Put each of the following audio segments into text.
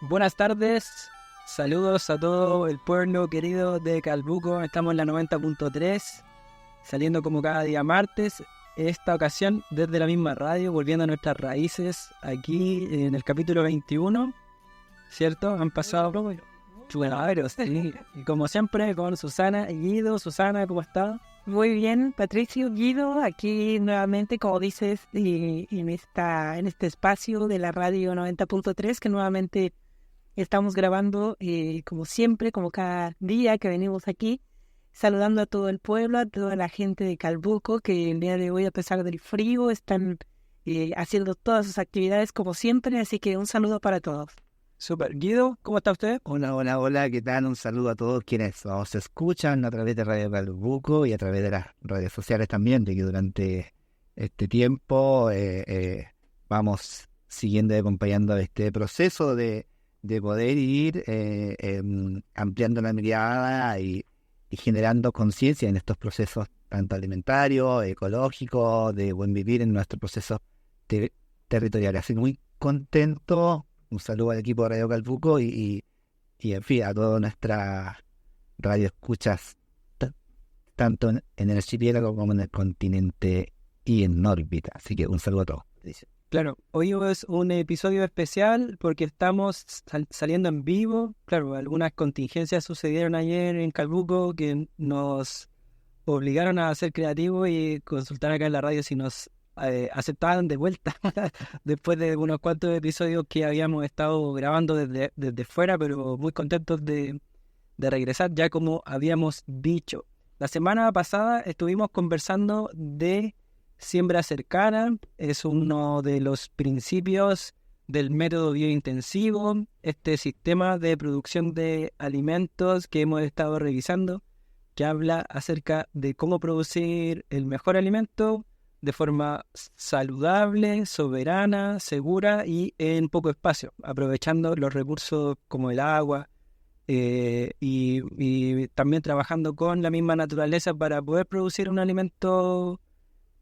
Buenas tardes, saludos a todo el pueblo querido de Calbuco. Estamos en la 90.3, saliendo como cada día martes. Esta ocasión desde la misma radio, volviendo a nuestras raíces, aquí en el capítulo 21, ¿cierto? Han pasado chuenaderos, sí. Y como siempre con Susana y Guido. Susana, ¿cómo estás? Muy bien, Patricio, Guido, aquí nuevamente, como dices, en este espacio de la radio 90.3, que nuevamente estamos grabando, como siempre, como cada día que venimos aquí, saludando a todo el pueblo, a toda la gente de Calbuco, que el día de hoy, a pesar del frío, están haciendo todas sus actividades como siempre, así que un saludo para todos. Super. Guido, ¿cómo está usted? Hola, ¿qué tal? Un saludo a todos quienes nos escuchan a través de Radio Calbuco y a través de las redes sociales también, de que durante este tiempo vamos siguiendo y acompañando este proceso de poder ir ampliando la mirada y generando conciencia en estos procesos tanto alimentarios, ecológicos, de buen vivir en nuestro proceso territorial. Así que muy contento. Un saludo al equipo de Radio Calbuco y en fin, a todas nuestras radioescuchas, tanto en el archipiélago como en el continente y en órbita. Así que un saludo a todos. Claro, hoy es un episodio especial porque estamos saliendo en vivo. Claro, algunas contingencias sucedieron ayer en Calbuco que nos obligaron a ser creativos y consultar acá en la radio si nos aceptaban de vuelta después de unos cuantos episodios que habíamos estado grabando desde fuera, pero muy contentos de regresar, ya como habíamos dicho. La semana pasada estuvimos conversando de siembra cercana. Es uno de los principios del método biointensivo, este sistema de producción de alimentos que hemos estado revisando, que habla acerca de cómo producir el mejor alimento de forma saludable, soberana, segura y en poco espacio, aprovechando los recursos como el agua y también trabajando con la misma naturaleza para poder producir un alimento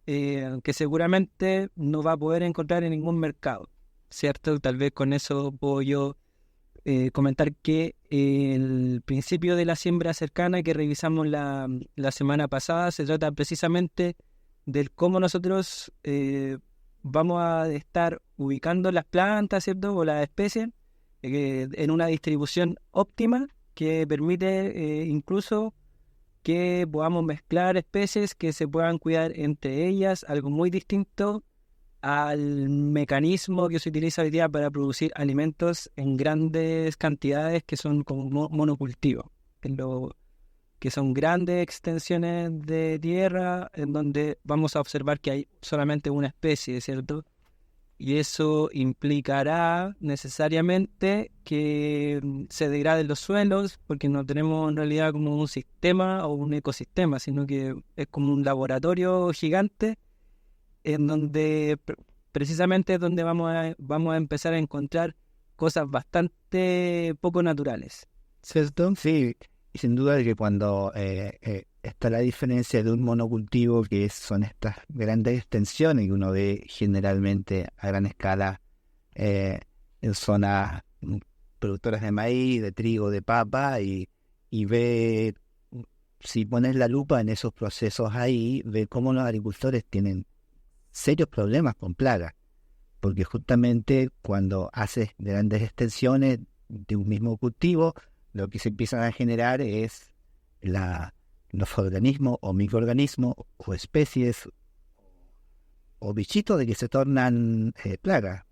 que seguramente no va a poder encontrar en ningún mercado, ¿cierto? Tal vez con eso puedo yo comentar que el principio de la siembra cercana que revisamos la semana pasada se trata precisamente del cómo nosotros vamos a estar ubicando las plantas, ¿cierto? O las especies en una distribución óptima que permite incluso que podamos mezclar especies que se puedan cuidar entre ellas, algo muy distinto al mecanismo que se utiliza hoy día para producir alimentos en grandes cantidades que son como monocultivos, que son grandes extensiones de tierra en donde vamos a observar que hay solamente una especie, ¿cierto? Y eso implicará necesariamente que se degraden los suelos, porque no tenemos en realidad como un sistema o un ecosistema, sino que es como un laboratorio gigante en donde precisamente es donde vamos a empezar a encontrar cosas bastante poco naturales. ¿Cierto? Sí, y sin duda de que cuando está la diferencia de un monocultivo, que son estas grandes extensiones que uno ve generalmente a gran escala en zonas productoras de maíz, de trigo, de papa, y ve, si pones la lupa en esos procesos ahí, ve cómo los agricultores tienen serios problemas con plagas, porque justamente cuando haces grandes extensiones de un mismo cultivo, lo que se empiezan a generar es los organismos o microorganismos o especies o bichitos de que se tornan plagas.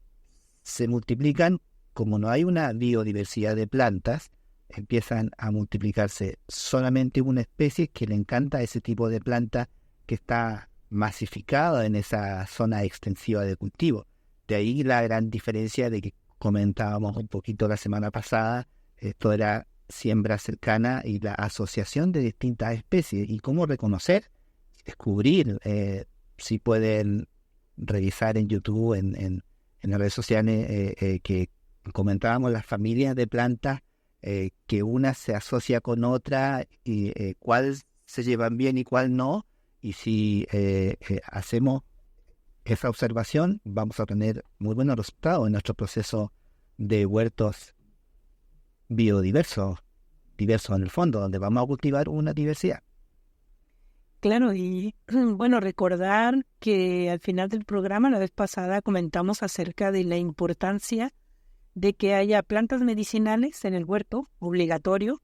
Se multiplican, como no hay una biodiversidad de plantas, empiezan a multiplicarse solamente una especie que le encanta ese tipo de planta que está masificada en esa zona extensiva de cultivo. De ahí la gran diferencia de que comentábamos un poquito la semana pasada, esto era siembra cercana y la asociación de distintas especies y cómo reconocer, descubrir, si pueden revisar en YouTube, en las redes sociales, que comentábamos las familias de plantas, que una se asocia con otra y cuál se llevan bien y cuál no, y si hacemos esa observación vamos a tener muy buenos resultados en nuestro proceso de huertos biodiversos, diversos en el fondo, donde vamos a cultivar una diversidad. Claro, y bueno, recordar que al final del programa, la vez pasada, comentamos acerca de la importancia de que haya plantas medicinales en el huerto, obligatorio,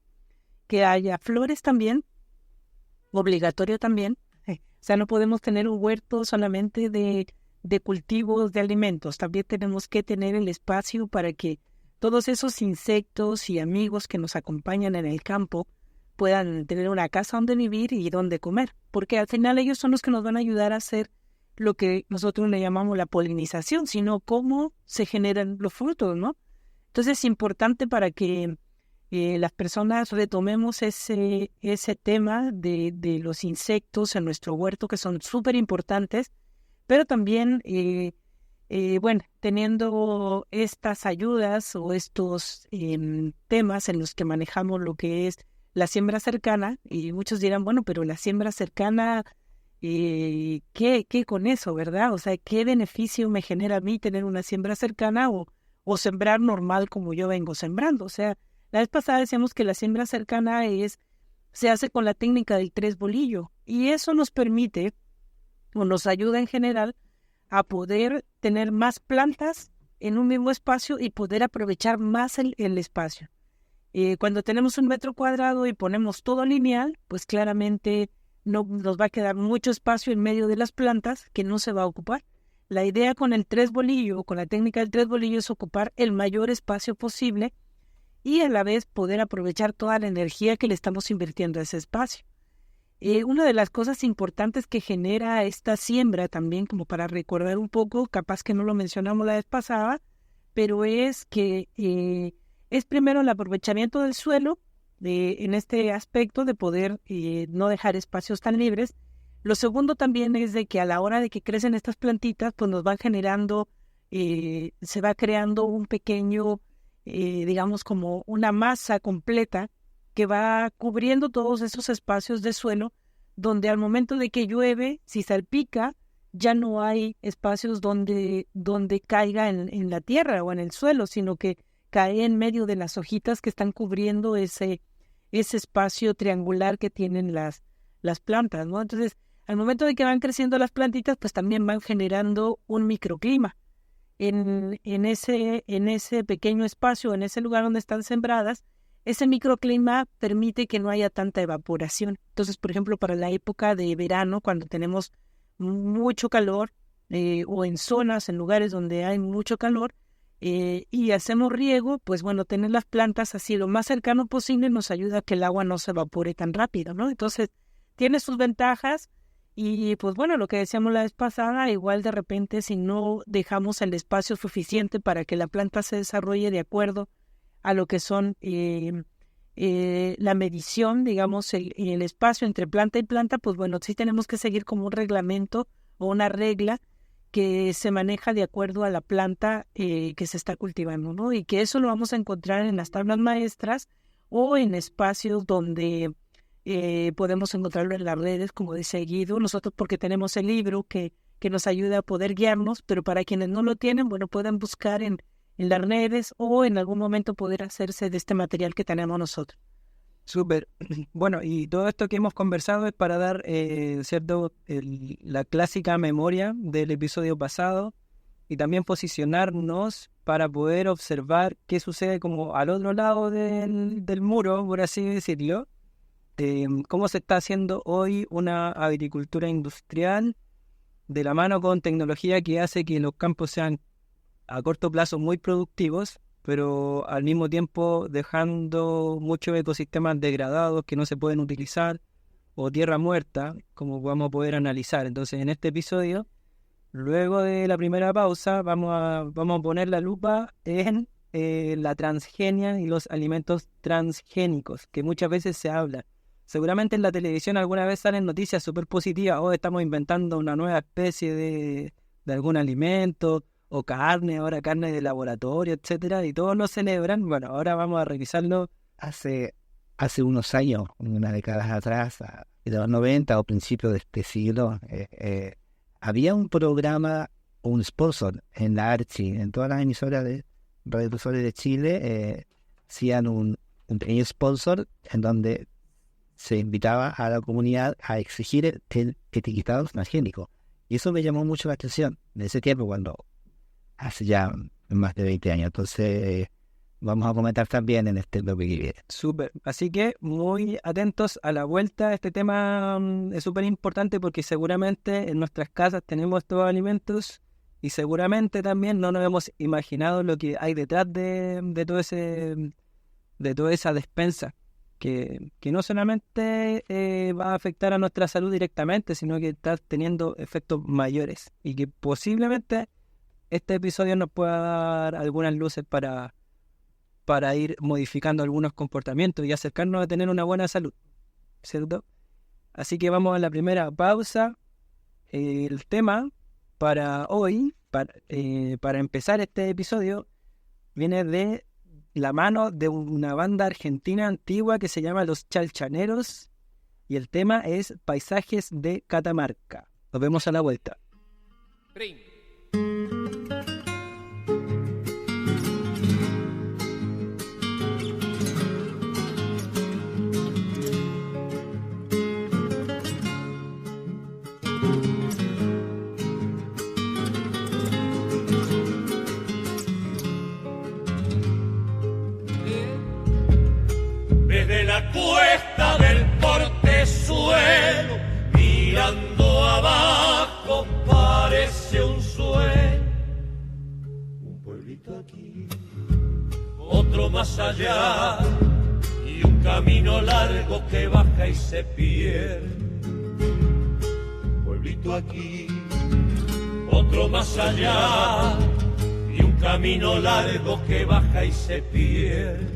que haya flores también, obligatorio también. O sea, no podemos tener un huerto solamente de cultivos de alimentos, también tenemos que tener el espacio para que todos esos insectos y amigos que nos acompañan en el campo puedan tener una casa donde vivir y donde comer, porque al final ellos son los que nos van a ayudar a hacer lo que nosotros le llamamos la polinización, sino cómo se generan los frutos, ¿no? Entonces es importante para que las personas retomemos ese tema de los insectos en nuestro huerto, que son súper importantes, pero también, bueno, teniendo estas ayudas o estos temas en los que manejamos lo que es la siembra cercana, y muchos dirán, bueno, pero la siembra cercana, ¿qué con eso, verdad? O sea, ¿qué beneficio me genera a mí tener una siembra cercana o sembrar normal como yo vengo sembrando? O sea, la vez pasada decíamos que la siembra cercana se hace con la técnica del 3 bolillo, y eso nos permite o nos ayuda en general a poder tener más plantas en un mismo espacio y poder aprovechar más el espacio. Cuando tenemos 1 metro cuadrado y ponemos todo lineal, pues claramente no nos va a quedar mucho espacio en medio de las plantas que no se va a ocupar. La idea con el 3 bolillo, con la técnica del 3 bolillo, es ocupar el mayor espacio posible y a la vez poder aprovechar toda la energía que le estamos invirtiendo a ese espacio. Una de las cosas importantes que genera esta siembra también, como para recordar un poco, capaz que no lo mencionamos la vez pasada, pero es que es primero el aprovechamiento del suelo en este aspecto de poder no dejar espacios tan libres. Lo segundo también es de que a la hora de que crecen estas plantitas, pues nos van generando, se va creando un pequeño, digamos como una masa completa que va cubriendo todos esos espacios de suelo, donde al momento de que llueve, si salpica, ya no hay espacios donde caiga en la tierra o en el suelo, sino que cae en medio de las hojitas que están cubriendo ese espacio triangular que tienen las plantas, ¿no? Entonces, al momento de que van creciendo las plantitas, pues también van generando un microclima en ese pequeño espacio, en ese lugar donde están sembradas. Ese microclima permite que no haya tanta evaporación. Entonces, por ejemplo, para la época de verano, cuando tenemos mucho calor, o en zonas, en lugares donde hay mucho calor, y hacemos riego, pues bueno, tener las plantas así lo más cercano posible nos ayuda a que el agua no se evapore tan rápido, ¿no? Entonces, tiene sus ventajas y pues bueno, lo que decíamos la vez pasada, igual de repente si no dejamos el espacio suficiente para que la planta se desarrolle de acuerdo a lo que son la medición, digamos, el espacio entre planta y planta, pues bueno, sí tenemos que seguir como un reglamento o una regla que se maneja de acuerdo a la planta que se está cultivando, ¿no? Y que eso lo vamos a encontrar en las tablas maestras o en espacios donde podemos encontrarlo en las redes, como dice Guido, nosotros porque tenemos el libro que nos ayuda a poder guiarnos, pero para quienes no lo tienen, bueno, pueden buscar en las redes o en algún momento poder hacerse de este material que tenemos nosotros. Súper. Bueno, y todo esto que hemos conversado es para dar, ¿cierto?, la clásica memoria del episodio pasado y también posicionarnos para poder observar qué sucede como al otro lado del muro, por así decirlo, cómo se está haciendo hoy una agricultura industrial de la mano con tecnología que hace que los campos sean a corto plazo muy productivos, pero al mismo tiempo dejando muchos ecosistemas degradados que no se pueden utilizar o tierra muerta, como vamos a poder analizar. Entonces, en este episodio, luego de la primera pausa, vamos a poner la lupa en la transgenia y los alimentos transgénicos, que muchas veces se habla. Seguramente en la televisión alguna vez salen noticias súper positivas, estamos inventando una nueva especie de algún alimento, o carne, ahora carne de laboratorio, etcétera, y todos lo celebran. Bueno, ahora vamos a revisarlo. Hace unos años, unas décadas atrás, de los 90 o principios de este siglo, había un programa, un sponsor en la Archi, en todas las emisoras de radiodifusores de Chile, hacían un un pequeño sponsor en donde se invitaba a la comunidad a exigir el etiquetado transgénico. Y eso me llamó mucho la atención en ese tiempo, cuando hace ya más de 20 años. Entonces, vamos a comentar también en este bloque que viene. Súper. Así que muy atentos a la vuelta. Este tema es súper importante porque seguramente en nuestras casas tenemos estos alimentos y seguramente también no nos hemos imaginado lo que hay detrás de todo de toda esa despensa que no solamente va a afectar a nuestra salud directamente, sino que está teniendo efectos mayores y que posiblemente este episodio nos pueda dar algunas luces para ir modificando algunos comportamientos y acercarnos a tener una buena salud, ¿cierto? Así que vamos a la primera pausa. El tema para hoy, para empezar este episodio, viene de la mano de una banda argentina antigua que se llama Los Chalchaneros y el tema es Paisajes de Catamarca. Nos vemos a la vuelta. Desde la cuesta del portezuelo, mirando abajo, parece un sueño. Un pueblito aquí, otro más allá, y un camino largo que baja y se pierde. Un pueblito aquí, otro más allá, y un camino largo que baja y se pierde.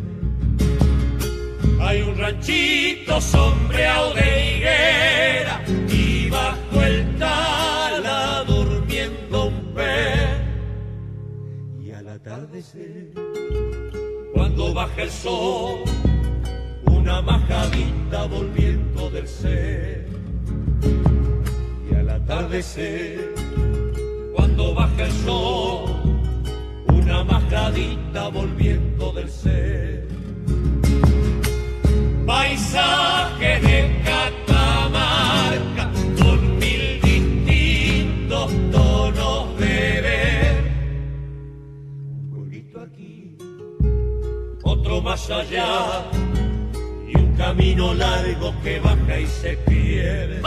Hay un ranchito sombreado de higuera y bajo el tala durmiendo un pez. Y al atardecer, cuando baja el sol, una majadita volviendo del ser. Y al atardecer, cuando baja el sol, una majadita volviendo del ser. Paisaje de Catamarca con mil distintos tonos de ver. Un pueblito aquí, otro más allá, y un camino largo que baja y se pierde.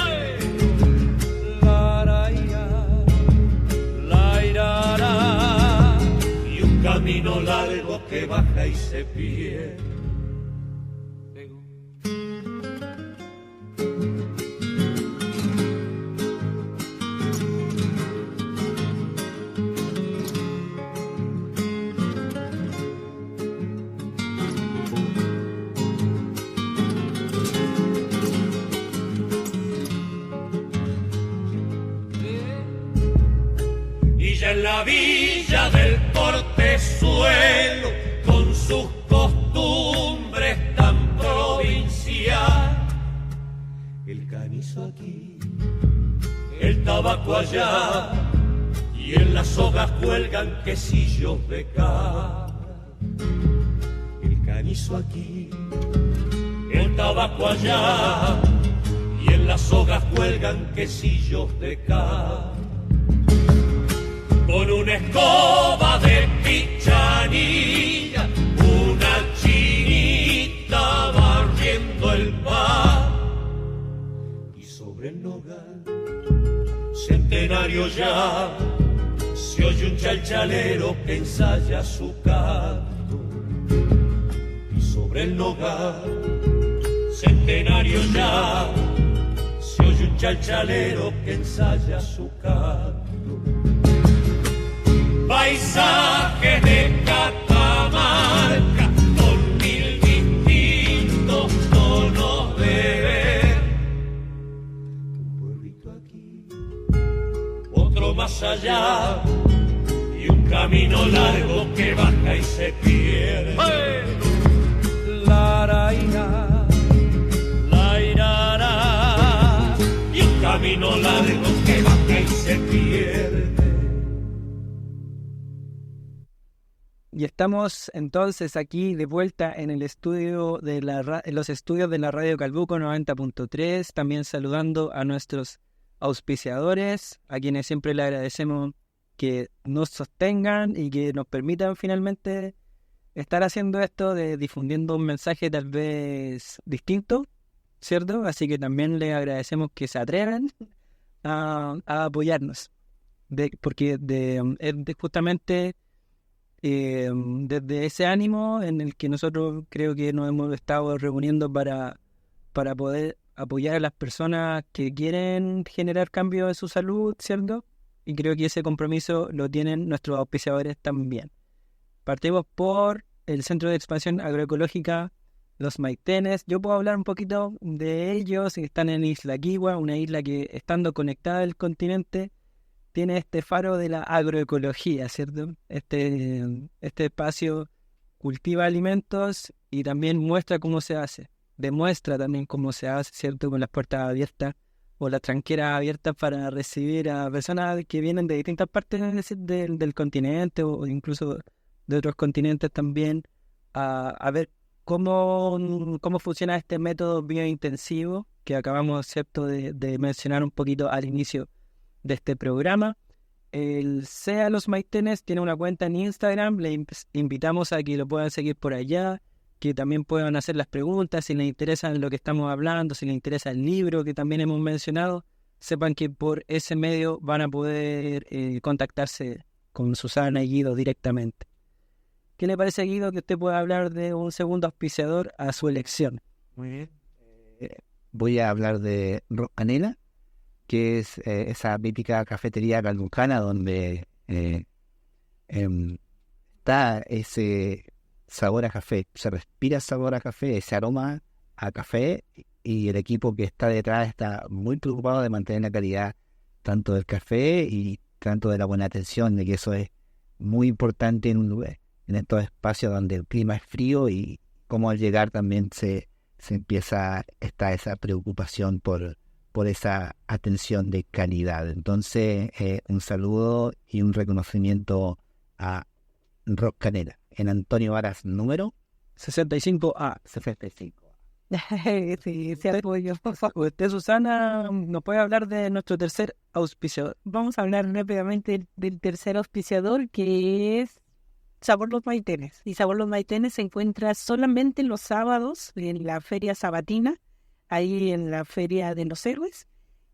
Y un camino largo que baja y se pierde. En la villa del portezuelo, con sus costumbres tan provinciales, el canizo aquí, el tabaco allá, y en las sogas cuelgan quesillos de cabra. El canizo aquí, el tabaco allá, y en las sogas cuelgan quesillos de cabra. Con una escoba de pichanilla, una chinita barriendo el pan. Y sobre el nogal, centenario ya, se oye un chalchalero que ensaya su canto. Y sobre el nogal, centenario ya, se oye un chalchalero que ensaya su canto. Paisajes de Catamarca con mil distintos tonos de ver. Un pueblito aquí, otro más allá, y un camino largo que baja y se pierde. Y un camino largo que baja y se pierde. Y estamos entonces aquí de vuelta en el estudio de los estudios de la Radio Calbuco 90.3, también saludando a nuestros auspiciadores, a quienes siempre le agradecemos que nos sostengan y que nos permitan finalmente estar haciendo esto, de difundiendo un mensaje tal vez distinto, ¿cierto? Así que también le agradecemos que se atrevan a apoyarnos, porque justamente desde ese ánimo en el que nosotros creo que nos hemos estado reuniendo para poder apoyar a las personas que quieren generar cambios en su salud, ¿cierto? Y creo que ese compromiso lo tienen nuestros auspiciadores también. Partimos por el Centro de Expansión Agroecológica Los Maitenes. Yo puedo hablar un poquito de ellos. Están en Isla Quigua, una isla que, estando conectada al continente, tiene este faro de la agroecología, ¿cierto? Este espacio cultiva alimentos y también muestra cómo se hace. Demuestra también cómo se hace, ¿cierto? Con las puertas abiertas o las tranqueras abiertas para recibir a personas que vienen de distintas partes del continente o incluso de otros continentes también, a ver cómo funciona este método biointensivo que acabamos, ¿cierto?, de mencionar un poquito al inicio de este programa. El Sea Los Maitenes tiene una cuenta en Instagram, le invitamos a que lo puedan seguir por allá, que también puedan hacer las preguntas si les interesa lo que estamos hablando, si les interesa el libro que también hemos mencionado, sepan que por ese medio van a poder contactarse con Susana y Guido directamente. ¿Qué le parece, Guido, que usted pueda hablar de un segundo auspiciador a su elección? Muy bien. Voy a hablar de Rock Canela, que es esa mítica cafetería calbucana donde está ese sabor a café, se respira sabor a café, ese aroma a café, y el equipo que está detrás está muy preocupado de mantener la calidad tanto del café y tanto de la buena atención, de que eso es muy importante en un lugar, en estos espacios donde el clima es frío, y como al llegar también se empieza, está esa preocupación por esa atención de calidad. Entonces, un saludo y un reconocimiento a Rock Canela, en Antonio Varas número 65A. 65. Sí, se apoyo. Usted, Susana, nos puede hablar de nuestro tercer auspiciador. Vamos a hablar rápidamente del tercer auspiciador, que es Sabor Los Maitenes. Y Sabor Los Maitenes se encuentra solamente los sábados en la Feria Sabatina, ahí en la Feria de los Héroes,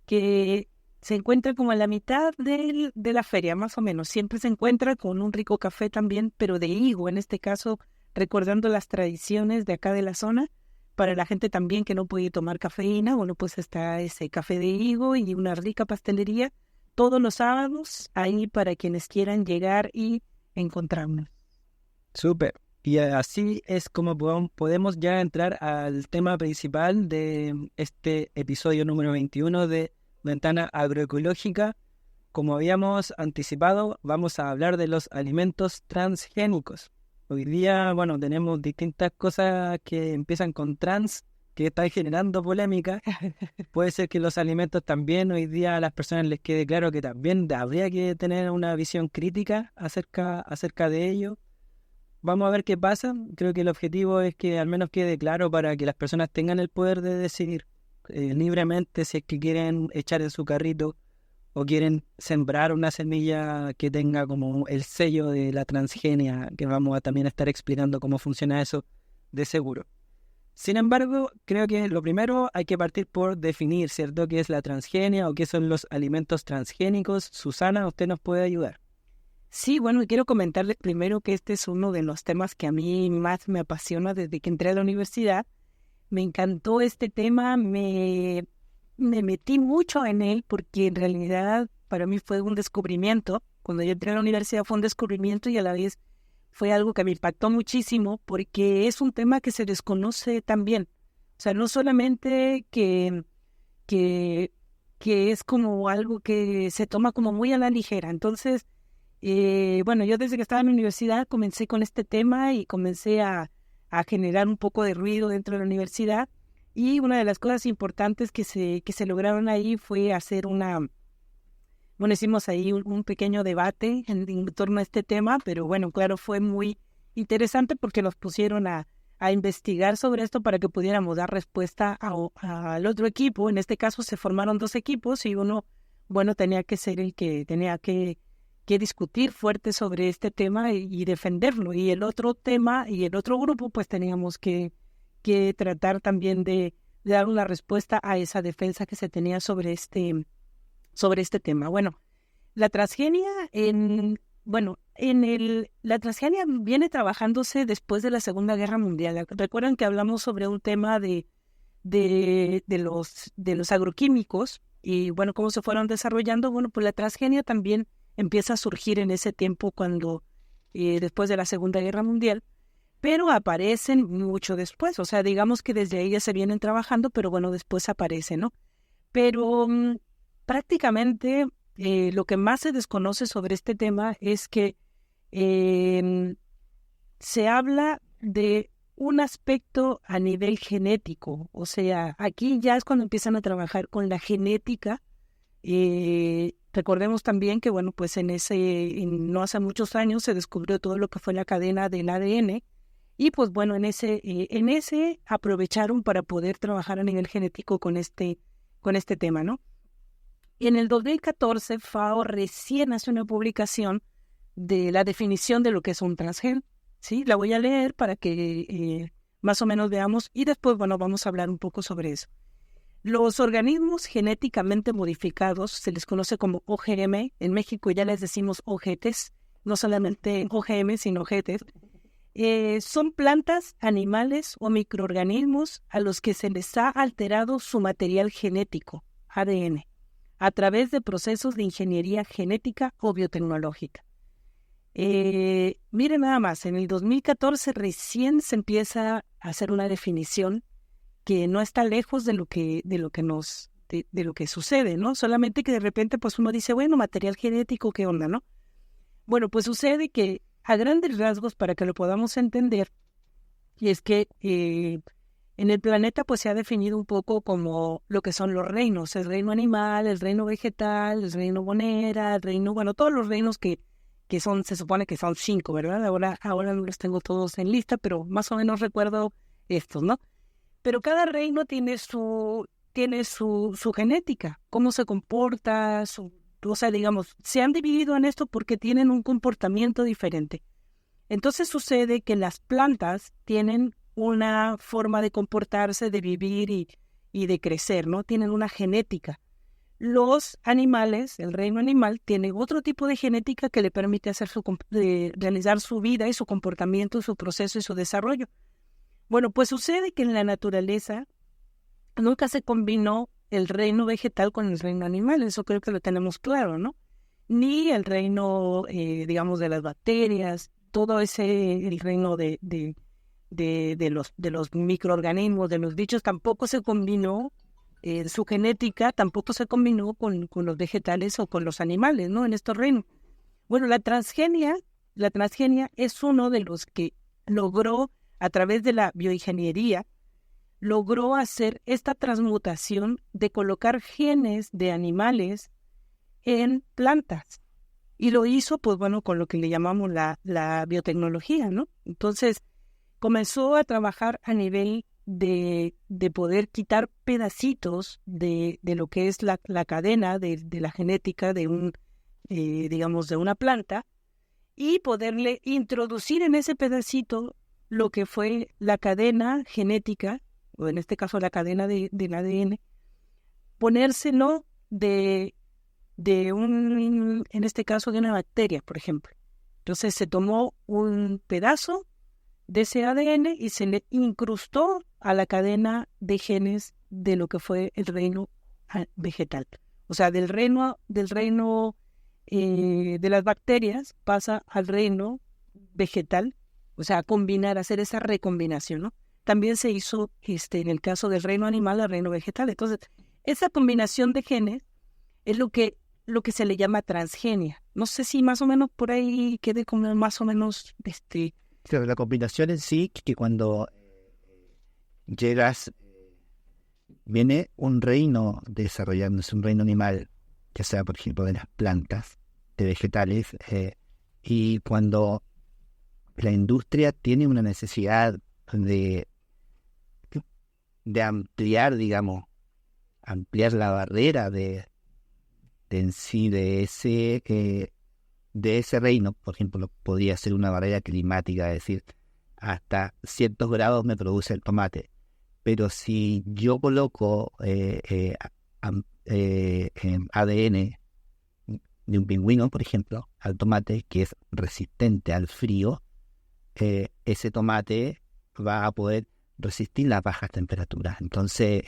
que se encuentra como a la mitad de la feria, más o menos. Siempre se encuentra con un rico café también, pero de higo, en este caso, recordando las tradiciones de acá de la zona. Para la gente también que no puede tomar cafeína, bueno, pues está ese café de higo y una rica pastelería todos los sábados ahí para quienes quieran llegar y encontrarnos. Súper. Y así es como podemos ya entrar al tema principal de este episodio número 21 de Ventana Agroecológica. Como habíamos anticipado, vamos a hablar de los alimentos transgénicos. Hoy día, bueno, tenemos distintas cosas que empiezan con trans, que están generando polémica. Puede ser que los alimentos también hoy día a las personas les quede claro que también habría que tener una visión crítica acerca de ello. Vamos a ver qué pasa. Creo que el objetivo es que al menos quede claro para que las personas tengan el poder de decidir libremente si es que quieren echar en su carrito o quieren sembrar una semilla que tenga como el sello de la transgenia, que vamos a también estar explicando cómo funciona eso de seguro. Sin embargo, creo que lo primero hay que partir por definir, ¿cierto?, qué es la transgenia o qué son los alimentos transgénicos. Susana, ¿usted nos puede ayudar? Sí, bueno, y quiero comentarles primero que este es uno de los temas que a mí más me apasiona desde que entré a la universidad. Me encantó este tema, me metí mucho en él porque en realidad para mí fue un descubrimiento. Cuando yo entré a la universidad fue un descubrimiento y a la vez fue algo que me impactó muchísimo porque es un tema que se desconoce también. O sea, no solamente que es como algo que se toma como muy a la ligera. Entonces, bueno, yo desde que estaba en la universidad comencé con este tema y comencé a generar un poco de ruido dentro de la universidad. Y una de las cosas importantes que se lograron ahí fue hacer hicimos ahí un pequeño debate en torno a este tema, pero bueno, claro, fue muy interesante porque nos pusieron a investigar sobre esto para que pudiéramos dar respuesta al otro equipo. En este caso se formaron 2 equipos y uno, bueno, tenía que ser el que tenía que discutir fuerte sobre este tema y defenderlo. Y el otro tema y el otro grupo, pues teníamos que tratar también de dar una respuesta a esa defensa que se tenía sobre este tema. Bueno, la transgenia la transgenia viene trabajándose después de la Segunda Guerra Mundial. Recuerdan que hablamos sobre un tema de los agroquímicos y, bueno, cómo se fueron desarrollando. Bueno, pues la transgenia también empieza a surgir en ese tiempo cuando, después de la Segunda Guerra Mundial, pero aparecen mucho después. O sea, digamos que desde ahí ya se vienen trabajando, pero bueno, después aparecen, ¿no? Pero prácticamente lo que más se desconoce sobre este tema es que se habla de un aspecto a nivel genético. O sea, aquí ya es cuando empiezan a trabajar con la genética. Recordemos también que, bueno, pues no hace muchos años se descubrió todo lo que fue la cadena del ADN y, pues bueno, en ese aprovecharon para poder trabajar a nivel genético con este tema, ¿no? En el 2014, FAO recién hace una publicación de la definición de lo que es un transgen, ¿sí? La voy a leer para que más o menos veamos y después, bueno, vamos a hablar un poco sobre eso. Los organismos genéticamente modificados se les conoce como OGM. En México ya les decimos ojetes, no solamente OGM, sino ojetes. Son plantas, animales o microorganismos a los que se les ha alterado su material genético, ADN, a través de procesos de ingeniería genética o biotecnológica. Miren nada más, en el 2014 recién se empieza a hacer una definición que no está lejos de lo que sucede, ¿no? Solamente que de repente pues uno dice, bueno, material genético, ¿qué onda, no? Bueno, pues sucede que a grandes rasgos, para que lo podamos entender, y es que en el planeta pues se ha definido un poco como lo que son los reinos, el reino animal, el reino vegetal, el reino bonera, el reino, bueno, todos los reinos que son, se supone que son 5, ¿verdad? Ahora no los tengo todos en lista, pero más o menos recuerdo estos, ¿no? Pero cada reino tiene su genética, cómo se comporta, o sea, digamos, se han dividido en esto porque tienen un comportamiento diferente. Entonces sucede que las plantas tienen una forma de comportarse, de vivir y de crecer, ¿no? Tienen una genética. Los animales, el reino animal, tiene otro tipo de genética que le permite realizar su vida y su comportamiento, su proceso y su desarrollo. Bueno, pues sucede que en la naturaleza nunca se combinó el reino vegetal con el reino animal, eso creo que lo tenemos claro, ¿no? Ni el reino, digamos, de las bacterias, todo el reino de los microorganismos, de los bichos, tampoco se combinó, su genética tampoco se combinó con los vegetales o con los animales, ¿no? En estos reinos. Bueno, la transgenia es uno de los que logró, a través de la bioingeniería, logró hacer esta transmutación de colocar genes de animales en plantas. Y lo hizo, pues bueno, con lo que le llamamos la biotecnología, ¿no? Entonces, comenzó a trabajar a nivel de poder quitar pedacitos de lo que es la cadena de la genética de digamos, de una planta y poderle introducir en ese pedacito lo que fue la cadena genética, o en este caso la cadena del ADN, ponérselo en este caso de una bacteria, por ejemplo. Entonces se tomó un pedazo de ese ADN y se le incrustó a la cadena de genes de lo que fue el reino vegetal. O sea, del reino de las bacterias pasa al reino vegetal, o sea, hacer esa recombinación, ¿no? También se hizo en el caso del reino animal al reino vegetal. Entonces, esa combinación de genes es lo que se le llama transgenia. No sé si más o menos por ahí quede como más o menos Claro, la combinación en sí, que cuando viene un reino desarrollándose, un reino animal, ya sea por ejemplo de las plantas, de vegetales, y cuando la industria tiene una necesidad de ampliar, digamos, ampliar la barrera de en sí de ese reino. Por ejemplo, podría ser una barrera climática, es decir, hasta ciertos grados me produce el tomate. Pero si yo coloco ADN de un pingüino, por ejemplo, al tomate, que es resistente al frío, ese tomate va a poder resistir las bajas temperaturas. Entonces,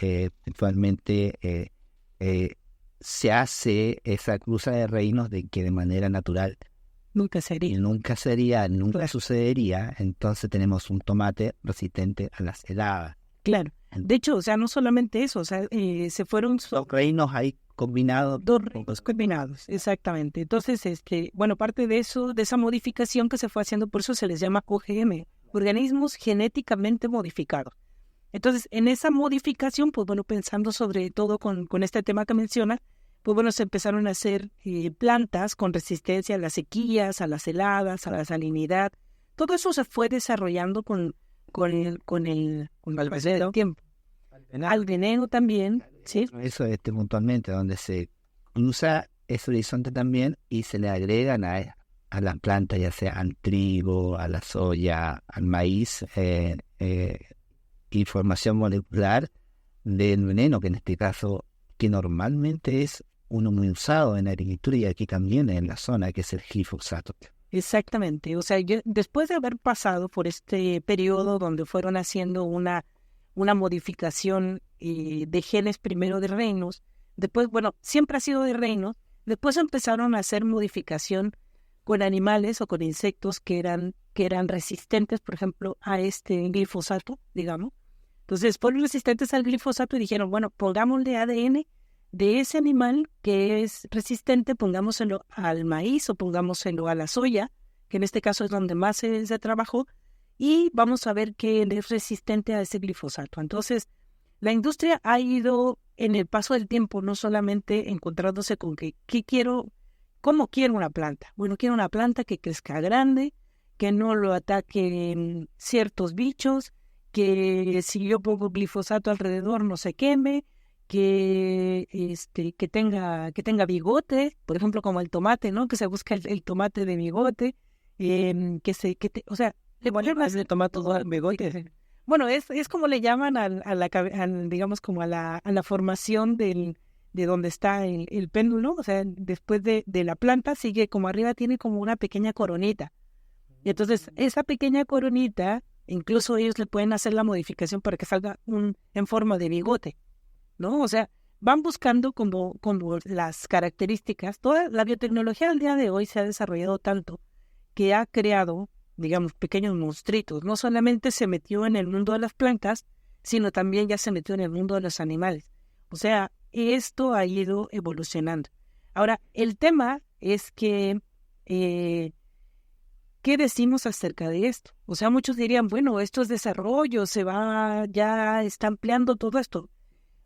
actualmente se hace esa cruza de reinos de que de manera natural Nunca sería. nunca sucedería. Entonces tenemos un tomate resistente a las heladas. Claro. De hecho, o sea, no solamente eso, o sea, se fueron Dos reinos ahí combinados. dos reinos combinados, exactamente. Entonces, bueno, parte de eso, de esa modificación que se fue haciendo, por eso se les llama OGM, organismos genéticamente modificados. Entonces, en esa modificación, pues bueno, pensando sobre todo con este tema que menciona, pues bueno, se empezaron a hacer plantas con resistencia a las sequías, a las heladas, a la salinidad. Todo eso se fue desarrollando con el paso del tiempo. Al veneno también, ¿sí? Eso puntualmente, donde se cruza ese horizonte también y se le agregan a las plantas, ya sea al trigo, a la soya, al maíz, información molecular del veneno, que en este caso, que normalmente es uno muy usado en la agricultura y aquí también en la zona, que es el glifosato. Exactamente, o sea, después de haber pasado por este periodo donde fueron haciendo una modificación de genes primero de reinos, después, bueno, siempre ha sido de reinos, después empezaron a hacer modificación con animales o con insectos que eran resistentes, por ejemplo, a este glifosato, digamos. Entonces fueron resistentes al glifosato y dijeron, bueno, pongámosle ADN de ese animal que es resistente, pongámoselo al maíz o pongámoselo a la soya, que en este caso es donde más se trabajó, y vamos a ver que es resistente a ese glifosato. Entonces, la industria ha ido en el paso del tiempo no solamente encontrándose con ¿cómo quiero una planta? Bueno, quiero una planta que crezca grande, que no lo ataquen ciertos bichos, que si yo pongo glifosato alrededor no se queme, que tenga bigote, por ejemplo, como el tomate, ¿no? Que se busca el tomate de bigote, o sea, le ponen más de tomate bigote. Bueno, es como le llaman digamos como a la formación de donde está el péndulo, o sea, después de la planta sigue como arriba, tiene como una pequeña coronita. Y entonces esa pequeña coronita, incluso ellos le pueden hacer la modificación para que salga en forma de bigote, ¿no? O sea, van buscando como las características. Toda la biotecnología al día de hoy se ha desarrollado tanto que ha creado, digamos, pequeños monstruitos. No solamente se metió en el mundo de las plantas, sino también ya se metió en el mundo de los animales. O sea, esto ha ido evolucionando. Ahora, el tema es que, ¿qué decimos acerca de esto? O sea, muchos dirían, bueno, esto es desarrollo, ya está ampliando todo esto.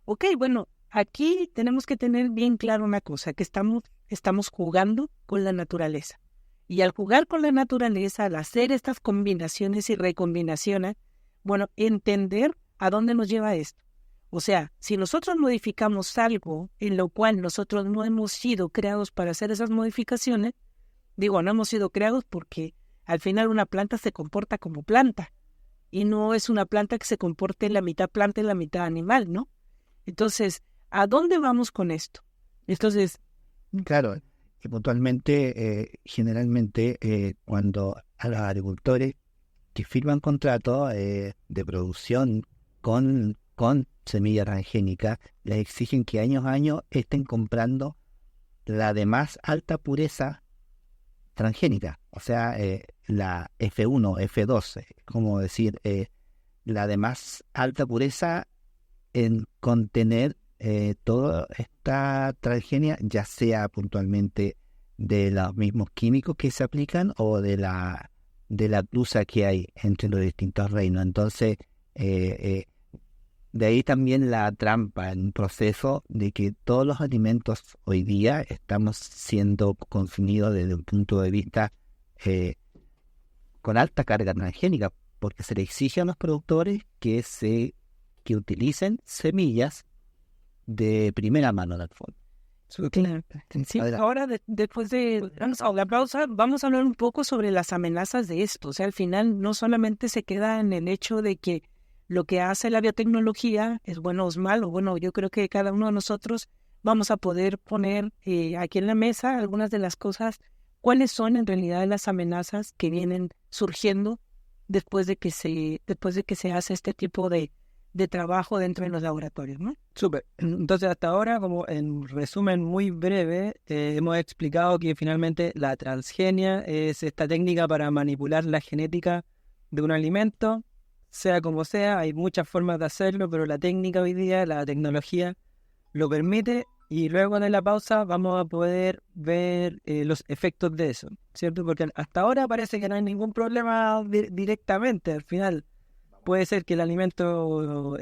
Ok, bueno, aquí tenemos que tener bien claro una cosa, que estamos jugando con la naturaleza. Y al jugar con la naturaleza, al hacer estas combinaciones y recombinaciones, bueno, entender a dónde nos lleva esto. O sea, si nosotros modificamos algo en lo cual nosotros no hemos sido creados para hacer esas modificaciones, no hemos sido creados porque al final una planta se comporta como planta y no es una planta que se comporte la mitad planta y la mitad animal, ¿no? Entonces, ¿a dónde vamos con esto? Entonces, claro, que puntualmente, generalmente, cuando a los agricultores que firman contratos de producción con semilla transgénica, les exigen que año a año estén comprando la de más alta pureza transgénica, o sea, la F1, F2, como decir, la de más alta pureza en contener toda esta transgenia, ya sea puntualmente de los mismos químicos que se aplican o de la cruza que hay entre los distintos reinos. Entonces, de ahí también la trampa en un proceso de que todos los alimentos hoy día estamos siendo consumidos desde un punto de vista con alta carga transgénica, porque se le exige a los productores que utilicen semillas de primera mano en el fondo. Claro. Sí, ahora después de la pausa vamos a hablar un poco sobre las amenazas de esto. O sea, al final no solamente se queda en el hecho de que lo que hace la biotecnología es bueno o es malo. Bueno, yo creo que cada uno de nosotros vamos a poder poner aquí en la mesa algunas de las cosas, cuáles son en realidad las amenazas que vienen surgiendo después de que se hace este tipo de trabajo dentro de los laboratorios, ¿no? Súper. Entonces, hasta ahora, como en resumen muy breve, hemos explicado que finalmente la transgenia es esta técnica para manipular la genética de un alimento, sea como sea, hay muchas formas de hacerlo, pero la técnica hoy día, la tecnología, lo permite, y luego de la pausa vamos a poder ver los efectos de eso, ¿cierto? Porque hasta ahora parece que no hay ningún problema directamente, al final. Puede ser que el alimento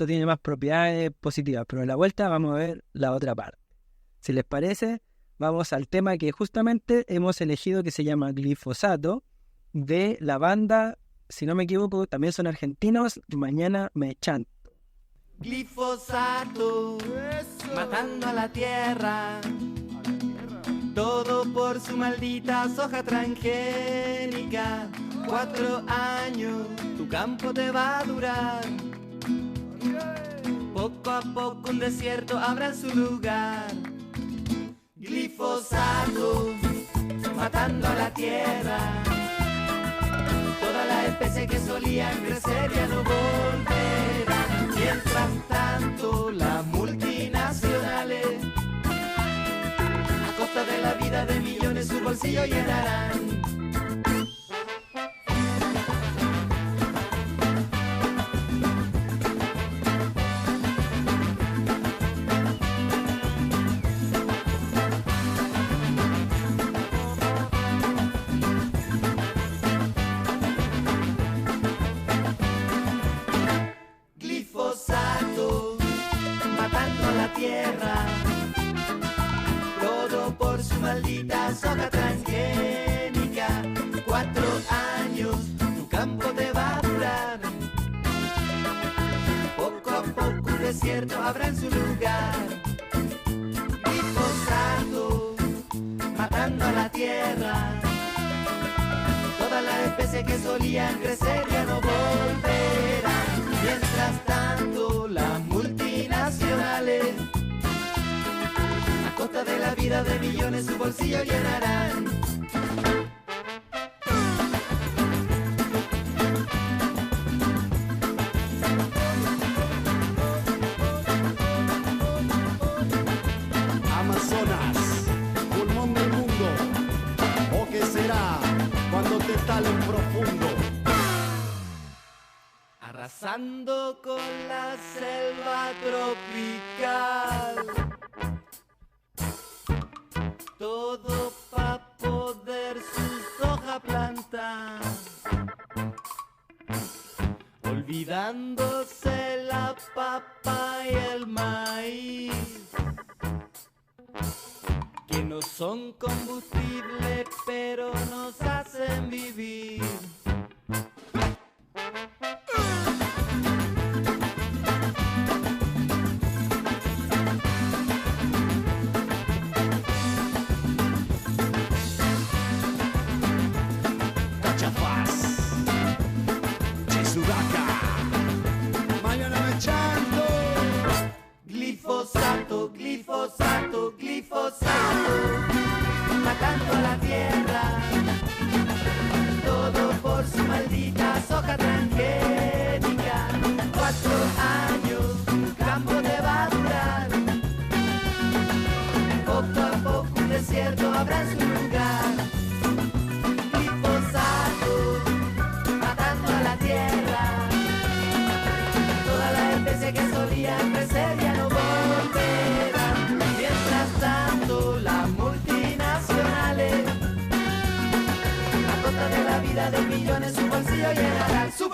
tiene más propiedades positivas, pero en la vuelta vamos a ver la otra parte. Si les parece, vamos al tema que justamente hemos elegido, que se llama Glifosato, de la banda, si no me equivoco, también son argentinos, Mañana Me Chanto. Glifosato, matando a la tierra, todo por su maldita soja transgénica. 4 años, tu campo te va a durar. Poco a poco un desierto habrá en su lugar. Glifosato, matando a la tierra. Todas las especies que solían crecer ya no volverán. Mientras tanto, las multinacionales, a costa de la vida de millones, su bolsillo llenarán. Maldita soja transgénica, 4 años, tu campo te va a durar. Poco a poco un desierto habrá en su lugar. Glifosato, matando a la tierra. Todas las especies que solían crecer ya no volverán. Mientras tanto, las multinacionales, a costa de la vida de millones, su bolsillo llenarán. Amazonas, pulmón del mundo, ¿o qué será cuando te talen profundo? Arrasando con la selva tropical. Todo pa' poder su soja plantar, olvidándose la papa y el maíz, que no son combustible pero nos hacen vivir. Glifosato, glifosato, glifosato, matando a la tierra, todo por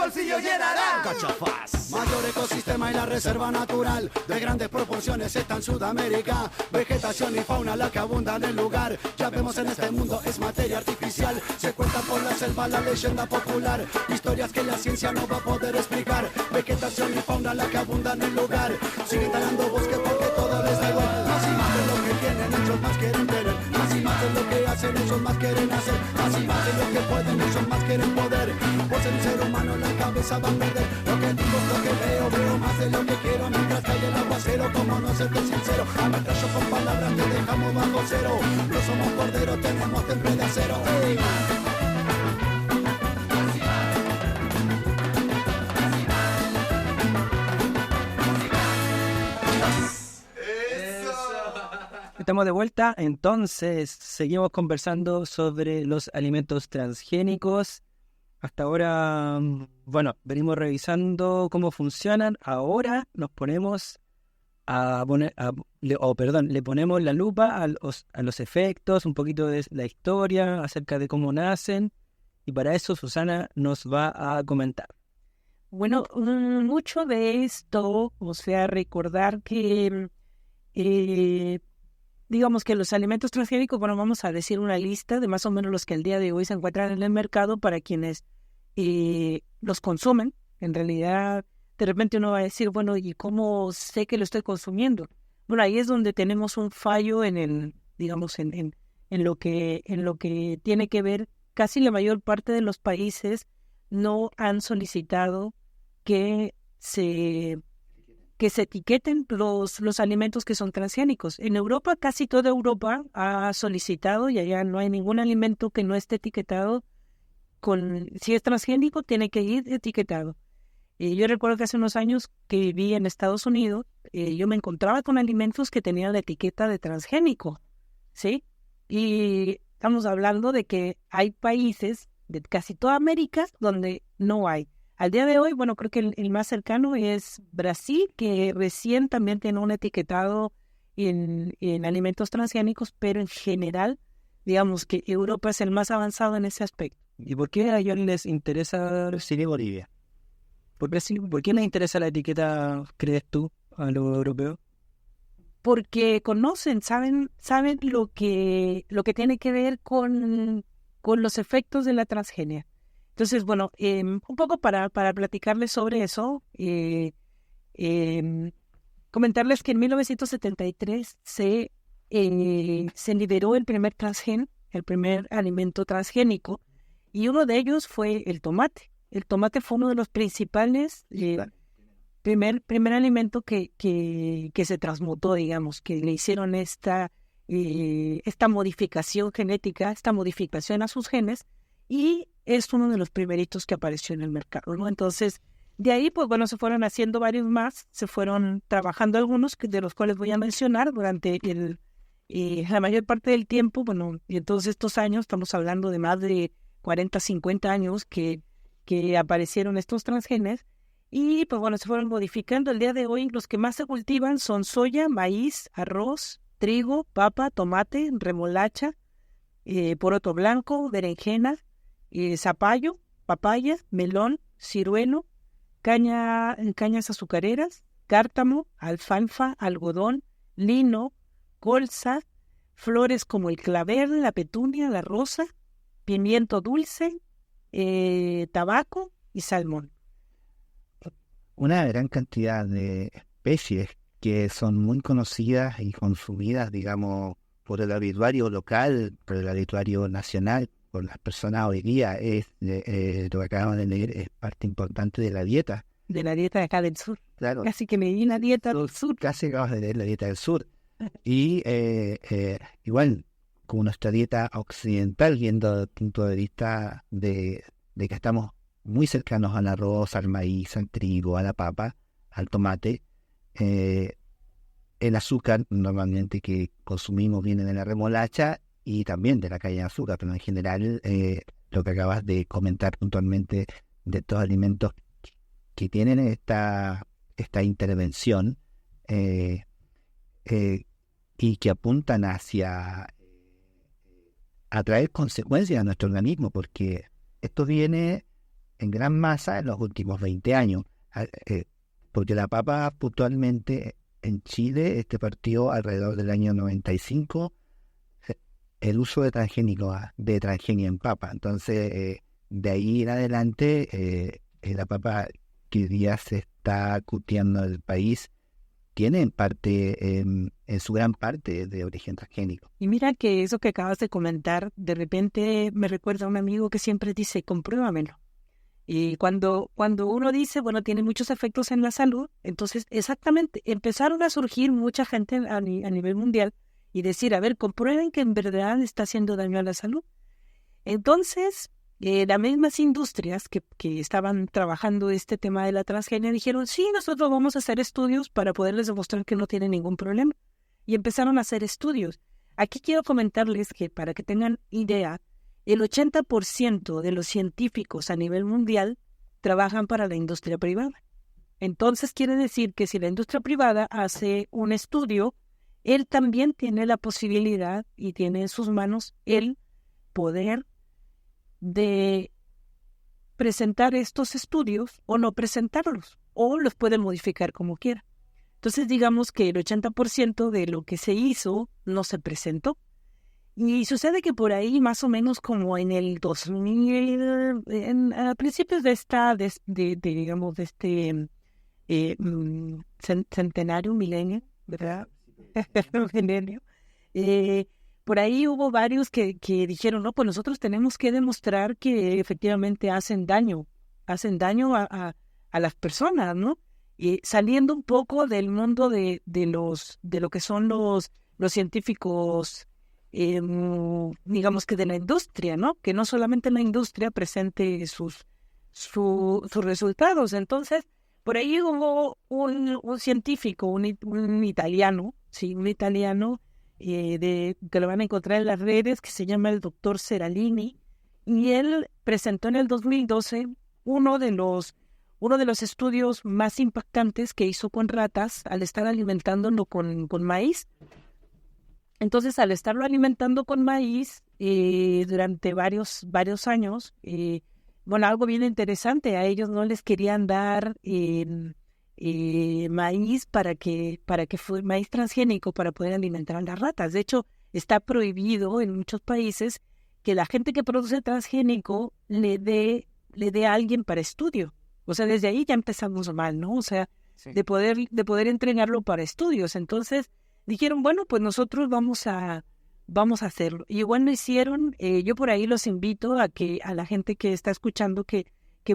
bolsillo llenará. Cachafaz. Mayor ecosistema y la reserva natural de grandes proporciones está en Sudamérica. Vegetación y fauna la que abunda en el lugar. Ya vemos en este mundo es materia artificial. Se cuenta por la selva la leyenda popular. Historias que la ciencia no va a poder explicar. Vegetación y fauna la que abunda en el lugar. Siguen talando bosque porque todo les da igual. Más y más de lo que tienen, ellos más quieren tener. Más y más de lo que hacen, ellos más quieren hacer. Más y más de lo que pueden, ellos más quieren poder. Por ser un ser humano la cabeza va a perder. Lo que digo es lo que veo más de lo que quiero. Mientras cae el aguacero, como no serte sincero. Ametrallo con palabras que dejamos bajo cero. No somos corderos, tenemos temple de acero. ¡Ey! Estamos de vuelta, entonces seguimos conversando sobre los alimentos transgénicos. Hasta ahora, bueno, venimos revisando cómo funcionan. Ahora nos ponemos le ponemos la lupa a los efectos, un poquito de la historia acerca de cómo nacen. Y para eso Susana nos va a comentar. Bueno, mucho de esto, o sea, recordar que digamos que los alimentos transgénicos, bueno, vamos a decir una lista de más o menos los que al día de hoy se encuentran en el mercado para quienes los consumen. En realidad, de repente uno va a decir, bueno, ¿y cómo sé que lo estoy consumiendo? Bueno, ahí es donde tenemos un fallo en lo que tiene que ver. Casi la mayor parte de los países no han solicitado que se etiqueten los alimentos que son transgénicos. En Europa, casi toda Europa ha solicitado y allá no hay ningún alimento que no esté etiquetado si es transgénico, tiene que ir etiquetado. Yo recuerdo que hace unos años que viví en Estados Unidos, yo me encontraba con alimentos que tenían la etiqueta de transgénico, ¿sí? Y estamos hablando de que hay países de casi toda América donde no hay. Al día de hoy, bueno, creo que el más cercano es Brasil, que recién también tiene un etiquetado en alimentos transgénicos, pero en general, digamos que Europa es el más avanzado en ese aspecto. ¿Y por qué a ellos les interesa Brasil y Bolivia? ¿Por qué les interesa la etiqueta, crees tú, a los europeos? Porque conocen, saben lo que tiene que ver con los efectos de la transgenia. Entonces, bueno, un poco para platicarles sobre eso, comentarles que en 1973 se liberó el primer transgen, el primer alimento transgénico, y uno de ellos fue el tomate. El tomate fue uno de los principales, primer alimento que se transmutó, digamos, que le hicieron esta modificación genética, esta modificación a sus genes, y es uno de los primeritos que apareció en el mercado, ¿no? Entonces, de ahí, pues bueno, se fueron haciendo varios más, se fueron trabajando algunos, de los cuales voy a mencionar durante la mayor parte del tiempo, bueno, y en todos estos años, estamos hablando de más de 40, 50 años que aparecieron estos transgenes, y pues bueno, se fueron modificando. El día de hoy los que más se cultivan son soya, maíz, arroz, trigo, papa, tomate, remolacha, poroto blanco, berenjena, zapallo, papaya, melón, ciruelo, cañas azucareras, cártamo, alfalfa, algodón, lino, colza, flores como el clavel, la petunia, la rosa, pimiento dulce, tabaco y salmón. Una gran cantidad de especies que son muy conocidas y consumidas, digamos, por el habituario local, por el habituario nacional, por las personas hoy día, es lo que acabamos de leer, es parte importante de la dieta. De la dieta de acá del sur. Claro. Casi que me di la dieta del sur. Casi acabas de leer la dieta del sur. Y igual, como nuestra dieta occidental, viendo desde el punto de vista de que estamos muy cercanos al arroz, al maíz, al trigo, a la papa, al tomate, el azúcar normalmente que consumimos viene de la remolacha y también de la caña de azúcar, pero en general lo que acabas de comentar puntualmente de estos alimentos que tienen esta intervención y que apuntan hacia a traer consecuencias a nuestro organismo, porque esto viene en gran masa en los últimos 20 años, porque la papa puntualmente en Chile partió alrededor del año 95 el uso de transgénica en papa. Entonces, de ahí en adelante, la papa que hoy día se está cultivando en el país tiene en su gran parte de origen transgénico. Y mira que eso que acabas de comentar, de repente me recuerda a un amigo que siempre dice, compruébamelo. Y cuando uno dice, bueno, tiene muchos efectos en la salud, entonces exactamente empezaron a surgir mucha gente a nivel mundial y decir, a ver, comprueben que en verdad está haciendo daño a la salud. Entonces, las mismas industrias que estaban trabajando este tema de la transgenia dijeron, sí, nosotros vamos a hacer estudios para poderles demostrar que no tienen ningún problema. Y empezaron a hacer estudios. Aquí quiero comentarles que, para que tengan idea, el 80% de los científicos a nivel mundial trabajan para la industria privada. Entonces quiere decir que si la industria privada hace un estudio, él también tiene la posibilidad y tiene en sus manos el poder de presentar estos estudios o no presentarlos, o los puede modificar como quiera. Entonces digamos que el 80% de lo que se hizo no se presentó. Y sucede que por ahí, más o menos como en el 2000, a principios de centenario, milenio, ¿verdad? Milenio. Por ahí hubo varios que dijeron, no, pues nosotros tenemos que demostrar que efectivamente hacen daño a las personas, ¿no? Saliendo un poco del mundo de lo que son los científicos, digamos que de la industria, ¿no? Que no solamente la industria presente sus resultados. Entonces, por ahí hubo un científico, un italiano, sí, un italiano, que lo van a encontrar en las redes, que se llama el doctor Seralini, y él presentó en el 2012 uno de los estudios más impactantes que hizo con ratas al estar alimentándolo con maíz. Entonces, al estarlo alimentando con maíz durante varios años, bueno, algo bien interesante, a ellos no les querían dar maíz para que fuera maíz transgénico para poder alimentar a las ratas. De hecho, está prohibido en muchos países que la gente que produce transgénico le dé a alguien para estudio. O sea, desde ahí ya empezamos mal, ¿no? O sea, sí, de poder entrenarlo para estudios. Entonces dijeron, bueno, pues nosotros vamos a hacerlo. Y igual lo hicieron. Yo por ahí los invito a la gente que está escuchando que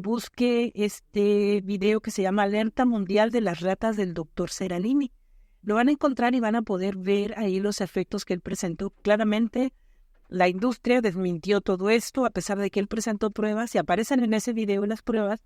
busque este video que se llama Alerta Mundial de las Ratas del Dr. Seralini. Lo van a encontrar y van a poder ver ahí los efectos que él presentó. Claramente la industria desmintió todo esto, a pesar de que él presentó pruebas, y aparecen en ese video las pruebas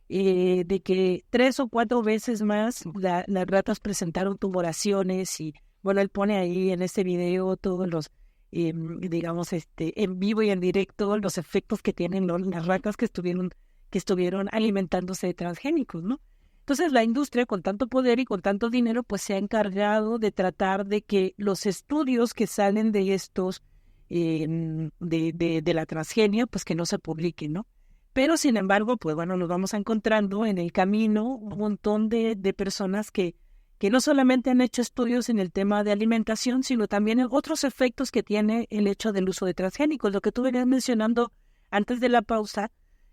de que 3 o 4 veces más las ratas presentaron tumoraciones. Y bueno, él pone ahí en este video todos los, digamos, en vivo y en directo, los efectos que tienen las ratas que estuvieron alimentándose de transgénicos, ¿no? Entonces la industria, con tanto poder y con tanto dinero, pues se ha encargado de tratar de que los estudios que salen de estos, de la transgenia, pues que no se publiquen, ¿no? Pero sin embargo, pues bueno, nos vamos encontrando en el camino un montón de personas que no solamente han hecho estudios en el tema de alimentación, sino también en otros efectos que tiene el hecho del uso de transgénicos. Lo que tú venías mencionando antes de la pausa,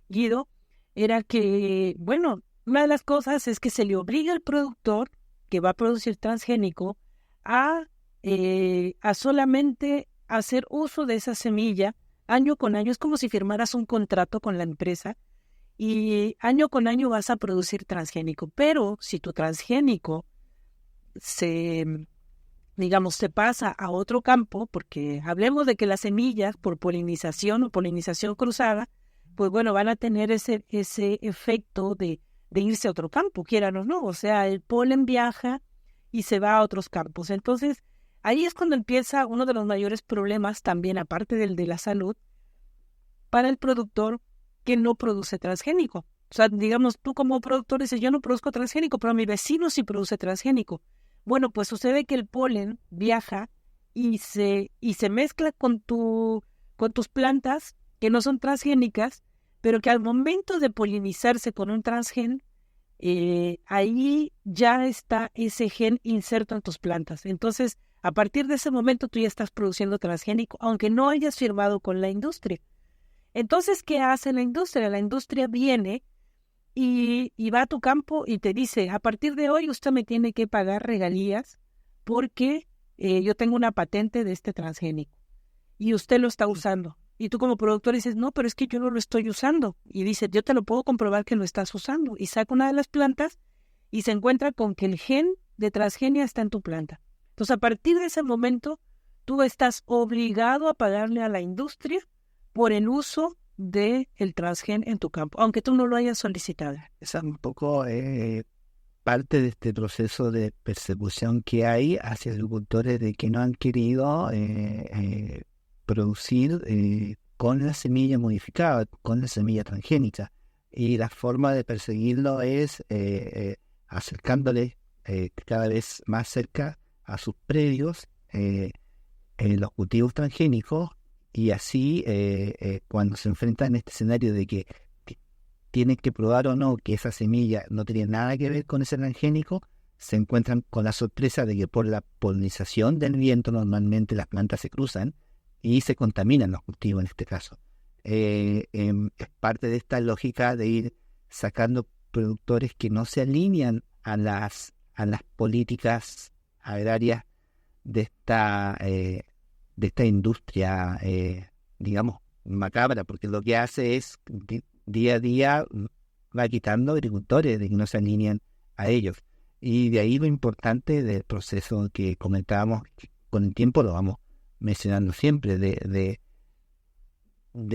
Guido, era que, bueno, una de las cosas es que se le obliga al productor que va a producir transgénico a solamente hacer uso de esa semilla año con año. Es como si firmaras un contrato con la empresa y año con año vas a producir transgénico. Pero si tu transgénico se pasa a otro campo, porque hablemos de que las semillas por polinización o polinización cruzada, pues bueno, van a tener ese efecto de irse a otro campo, quieran o no. O sea, el polen viaja y se va a otros campos. Entonces, ahí es cuando empieza uno de los mayores problemas también, aparte del de la salud, para el productor que no produce transgénico. O sea, digamos, tú como productor dices, yo no produzco transgénico, pero mi vecino sí produce transgénico. Bueno, pues sucede que el polen viaja y se mezcla con tus plantas que no son transgénicas, pero que al momento de polinizarse con un transgen, ahí ya está ese gen inserto en tus plantas. Entonces, a partir de ese momento tú ya estás produciendo transgénico, aunque no hayas firmado con la industria. Entonces, ¿qué hace la industria? La industria viene y va a tu campo y te dice, a partir de hoy usted me tiene que pagar regalías porque yo tengo una patente de este transgénico y usted lo está usando. Y tú como productor dices, no, pero es que yo no lo estoy usando. Y dice, yo te lo puedo comprobar que lo estás usando. Y saca una de las plantas y se encuentra con que el gen de transgenia está en tu planta. Entonces, a partir de ese momento, tú estás obligado a pagarle a la industria por el uso del transgen en tu campo, aunque tú no lo hayas solicitado. Esa es un poco parte de este proceso de persecución que hay hacia agricultores de que no han querido producir con la semilla modificada, con la semilla transgénica. Y la forma de perseguirlo es acercándoles cada vez más cerca a sus predios los cultivos transgénicos, y así cuando se enfrentan a este escenario de que tienen que probar o no que esa semilla no tiene nada que ver con ese transgénico, se encuentran con la sorpresa de que por la polinización del viento normalmente las plantas se cruzan y se contaminan los cultivos en este caso. Es parte de esta lógica de ir sacando productores que no se alinean a las políticas agrarias de esta industria, digamos, macabra, porque lo que hace es día a día va quitando agricultores de que no se alinean a ellos. Y de ahí lo importante del proceso que comentábamos, que con el tiempo lo vamos mencionando siempre, de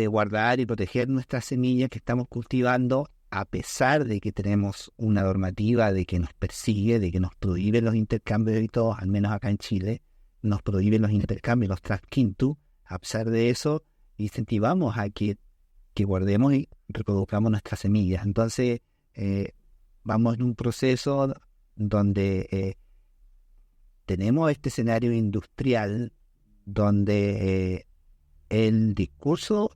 guardar y proteger nuestras semillas que estamos cultivando, a pesar de que tenemos una normativa de que nos persigue, de que nos prohíbe los intercambios y todo, al menos acá en Chile, nos prohíben los intercambios, los transquintus. A pesar de eso, incentivamos a que guardemos y reproduzcamos nuestras semillas. Entonces, vamos en un proceso donde tenemos este escenario industrial donde el discurso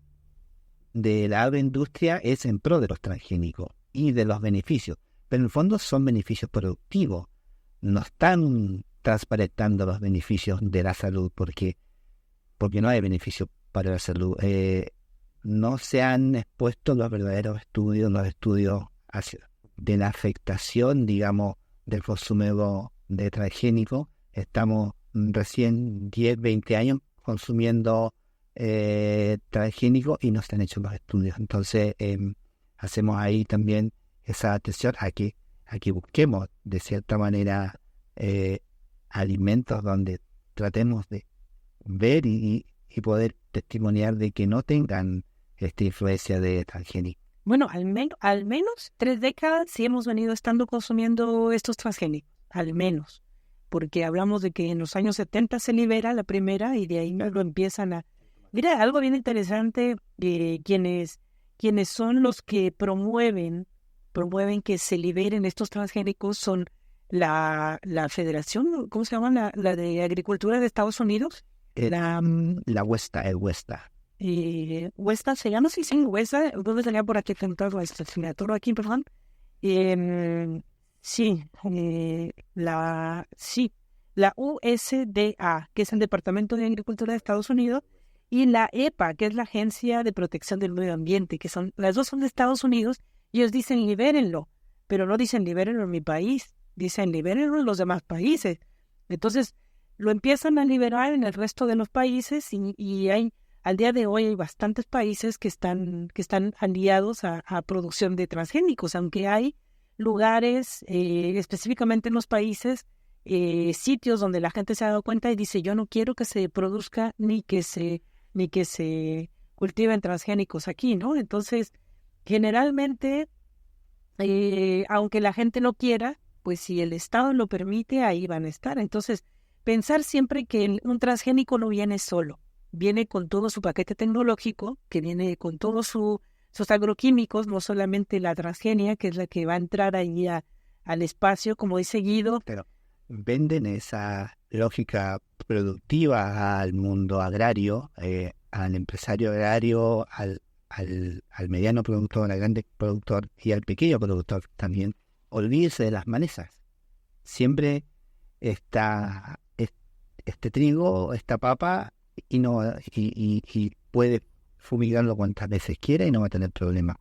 de la agroindustria es en pro de los transgénicos y de los beneficios, pero en el fondo son beneficios productivos, no están transparentando los beneficios de la salud porque no hay beneficio para la salud. No se han expuesto los verdaderos estudios, de la afectación, digamos, del consumo de transgénicos. Estamos recién 10, 20 años consumiendo transgénicos y no se han hecho los estudios. Entonces, hacemos ahí también esa atención a que busquemos, de cierta manera, alimentos donde tratemos de ver y poder testimoniar de que no tengan esta influencia de transgénicos. Bueno, al menos 3 décadas sí hemos venido estando consumiendo estos transgénicos, al menos, porque hablamos de que en los años 70 se libera la primera y de ahí lo empiezan a... Mira, algo bien interesante, quienes son los que promueven que se liberen estos transgénicos son la Federación, ¿cómo se llama? La de Agricultura de Estados Unidos. La Huesta, el Huesta. Huesta se llama, sí, Huesta. ¿Dónde salía por aquí? Todo aquí, perdón. La USDA, que es el Departamento de Agricultura de Estados Unidos, y la EPA, que es la Agencia de Protección del Medio Ambiente, que las dos son de Estados Unidos, y ellos dicen libérenlo, pero no dicen libérenlo en mi país, dicen libérenlo en los demás países. Entonces, lo empiezan a liberar en el resto de los países y al día de hoy hay bastantes países que están aliados a producción de transgénicos, aunque hay lugares, específicamente en los países, sitios donde la gente se ha dado cuenta y dice, yo no quiero que se produzca ni que se cultiven transgénicos aquí, ¿no? Entonces, generalmente, aunque la gente no quiera, pues si el Estado lo permite, ahí van a estar. Entonces, pensar siempre que un transgénico no viene solo, viene con todo su paquete tecnológico, que viene con todos sus agroquímicos, no solamente la transgenia, que es la que va a entrar ahí al espacio, como dice Guido. Pero venden esa lógica productiva al mundo agrario, al empresario agrario, al mediano productor, al grande productor y al pequeño productor también, olvídese de las malezas. Siempre está este trigo, esta papa, y puede fumigarlo cuantas veces quiera y no va a tener problemas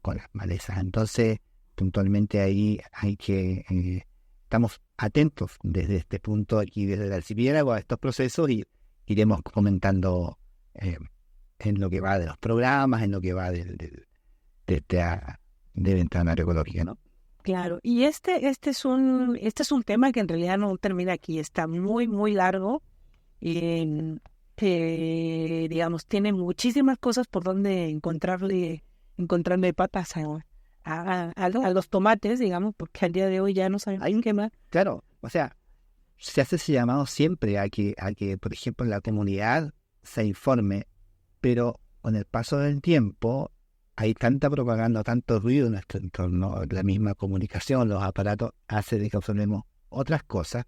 con las malezas. Entonces, puntualmente ahí hay que... estamos atentos desde este punto aquí, desde el archipiélago, a estos procesos, y iremos comentando en lo que va de los programas, en lo que va de Ventana Agroecológica, ¿no? Claro, y este es un tema que en realidad no termina aquí, está muy, muy largo y digamos, tiene muchísimas cosas por donde encontrarle patas a los tomates, digamos, porque al día de hoy ya no saben qué más. Claro, o sea, se hace ese llamado siempre a que, por ejemplo, la comunidad se informe, pero con el paso del tiempo hay tanta propaganda, tanto ruido en nuestro entorno, la misma comunicación, los aparatos, hace de que observemos otras cosas.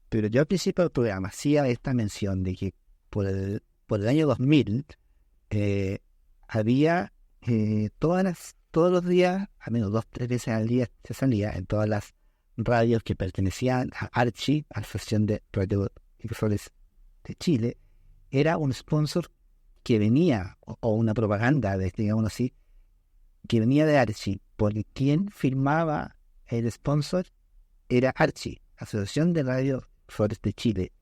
Pero yo al principio del programa hacía esta mención de que por el año 2000 había todos los días, al menos 2-3 veces al día, se salía en todas las radios que pertenecían a Archi, a la Asociación de Radiodifusores de Chile, era un sponsor que venía, o una propaganda, digamos así, que venía de Archi, porque quien firmaba el sponsor era Archi, Asociación de Radiodifusores de Chile,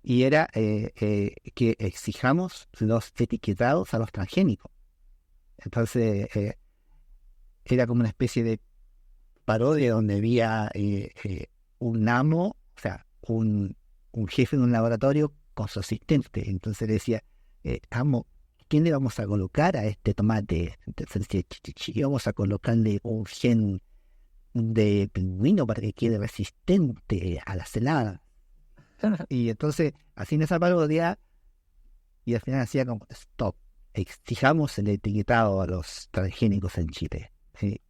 y era que exijamos los etiquetados a los transgénicos. Entonces era como una especie de parodia donde había un amo, o sea, un jefe de un laboratorio con su asistente. Entonces decía, amo, ¿quién le vamos a colocar a este tomate? Entonces decía, vamos a colocarle un gen de pingüino para que quede resistente a las heladas. Y entonces, así en esa parodia, y al final hacía como, stop, exijamos el etiquetado a los transgénicos en Chile. ¿Sí?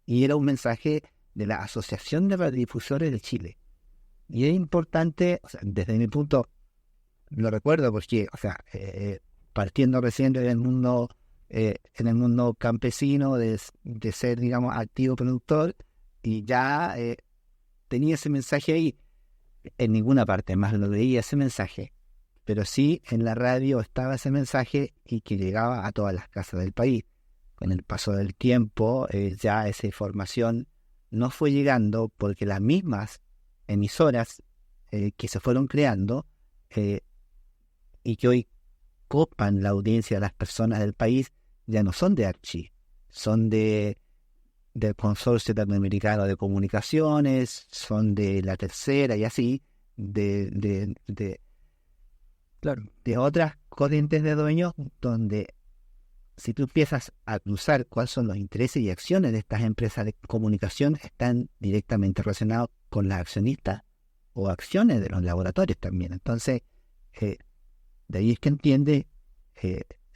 Y era un mensaje de la Asociación de Radiodifusores de Chile. Y es importante, o sea, desde mi punto, lo recuerdo porque, o sea, partiendo recién en el mundo campesino, de ser, digamos, activo productor, y ya tenía ese mensaje ahí. En ninguna parte más lo veía ese mensaje, pero sí en la radio estaba ese mensaje y que llegaba a todas las casas del país. Con el paso del tiempo, ya esa información no fue llegando porque las mismas emisoras que se fueron creando y que hoy copan la audiencia de las personas del país ya no son de Archi, son del Consorcio Latinoamericano de Comunicaciones, son de La Tercera y así, de otras corrientes de dueños, donde si tú empiezas a cruzar cuáles son los intereses y acciones de estas empresas de comunicación, están directamente relacionados con las accionistas o acciones de los laboratorios también. Entonces, de ahí es que entiende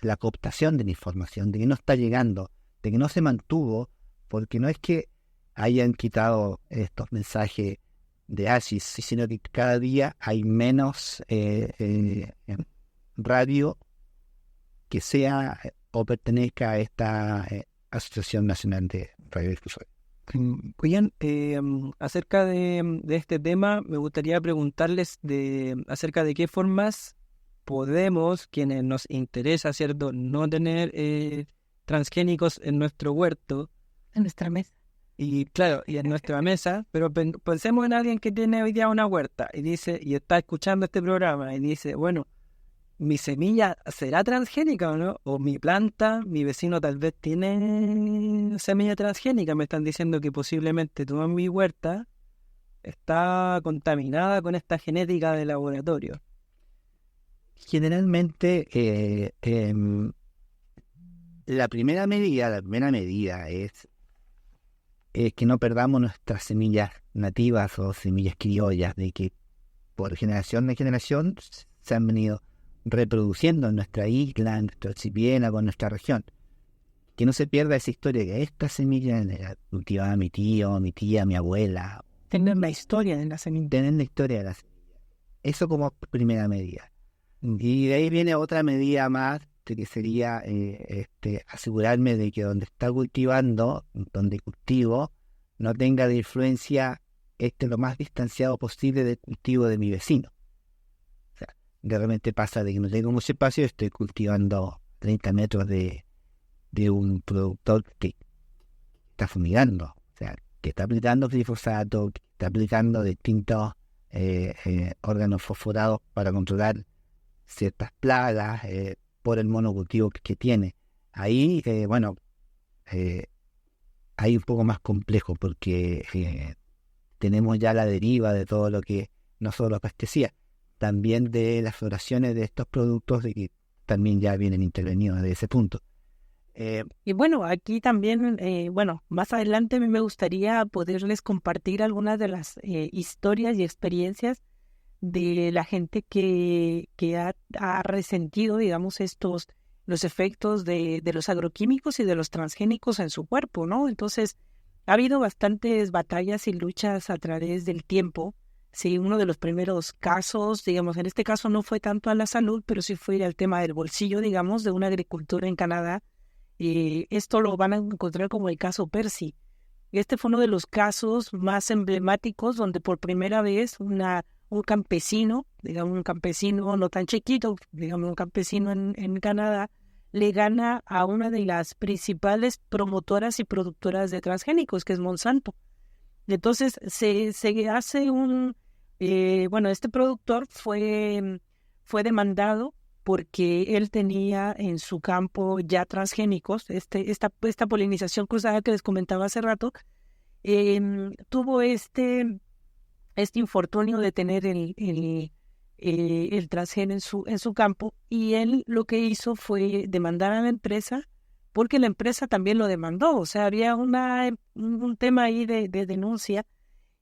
la cooptación de la información, de que no está llegando, de que no se mantuvo, porque no es que hayan quitado estos mensajes de ASIS, sino que cada día hay menos radio que sea o pertenezca a esta Asociación Nacional de Radiodifusores. Oigan, acerca de este tema, me gustaría preguntarles acerca de qué formas podemos, quienes nos interesa, ¿cierto?, no tener transgénicos en nuestro huerto. En nuestra mesa. Y claro, y en nuestra mesa, pero pensemos en alguien que tiene hoy día una huerta y dice, y está escuchando este programa y dice, bueno, mi semilla será transgénica o no, o mi planta, mi vecino tal vez tiene semilla transgénica, me están diciendo que posiblemente toda mi huerta está contaminada con esta genética de laboratorio. Generalmente la primera medida es que no perdamos nuestras semillas nativas o semillas criollas, de que por generación de generación se han venido reproduciendo en nuestra isla, en nuestro archipiélago, en nuestra región. Que no se pierda esa historia, que esta semilla la cultivaba mi tío, mi tía, mi abuela. Tener la historia de la semilla. Tener la historia de la semilla. Eso como primera medida. Y de ahí viene otra medida más, parte, que sería asegurarme de que donde cultivo, no tenga de influencia lo más distanciado posible del cultivo de mi vecino. O sea, de repente pasa de que no tengo mucho espacio, estoy cultivando 30 metros de un productor que está fumigando, o sea, que está aplicando glifosato, que está aplicando distintos órganos fosforados para controlar ciertas plagas por el monocultivo que tiene. Ahí, hay un poco más complejo porque tenemos ya la deriva de todo lo que no solo pesticidas, también de las floraciones de estos productos de que también ya vienen intervenidos desde ese punto. Y bueno, aquí también, más adelante a mí me gustaría poderles compartir algunas de las historias y experiencias de la gente que ha resentido, digamos, los efectos de los agroquímicos y de los transgénicos en su cuerpo, ¿no? Entonces, ha habido bastantes batallas y luchas a través del tiempo. Sí, uno de los primeros casos, digamos, en este caso no fue tanto a la salud, pero sí fue al tema del bolsillo, digamos, de una agricultura en Canadá. Esto lo van a encontrar como el caso Percy. Este fue uno de los casos más emblemáticos donde por primera vez un campesino, digamos un campesino no tan chiquito, digamos un campesino en Canadá, le gana a una de las principales promotoras y productoras de transgénicos, que es Monsanto. Entonces se hace este productor fue demandado porque él tenía en su campo ya transgénicos, esta polinización cruzada que les comentaba hace rato, tuvo este infortunio de tener el transgén en su campo, y él lo que hizo fue demandar a la empresa porque la empresa también lo demandó. O sea, había un tema ahí de denuncia.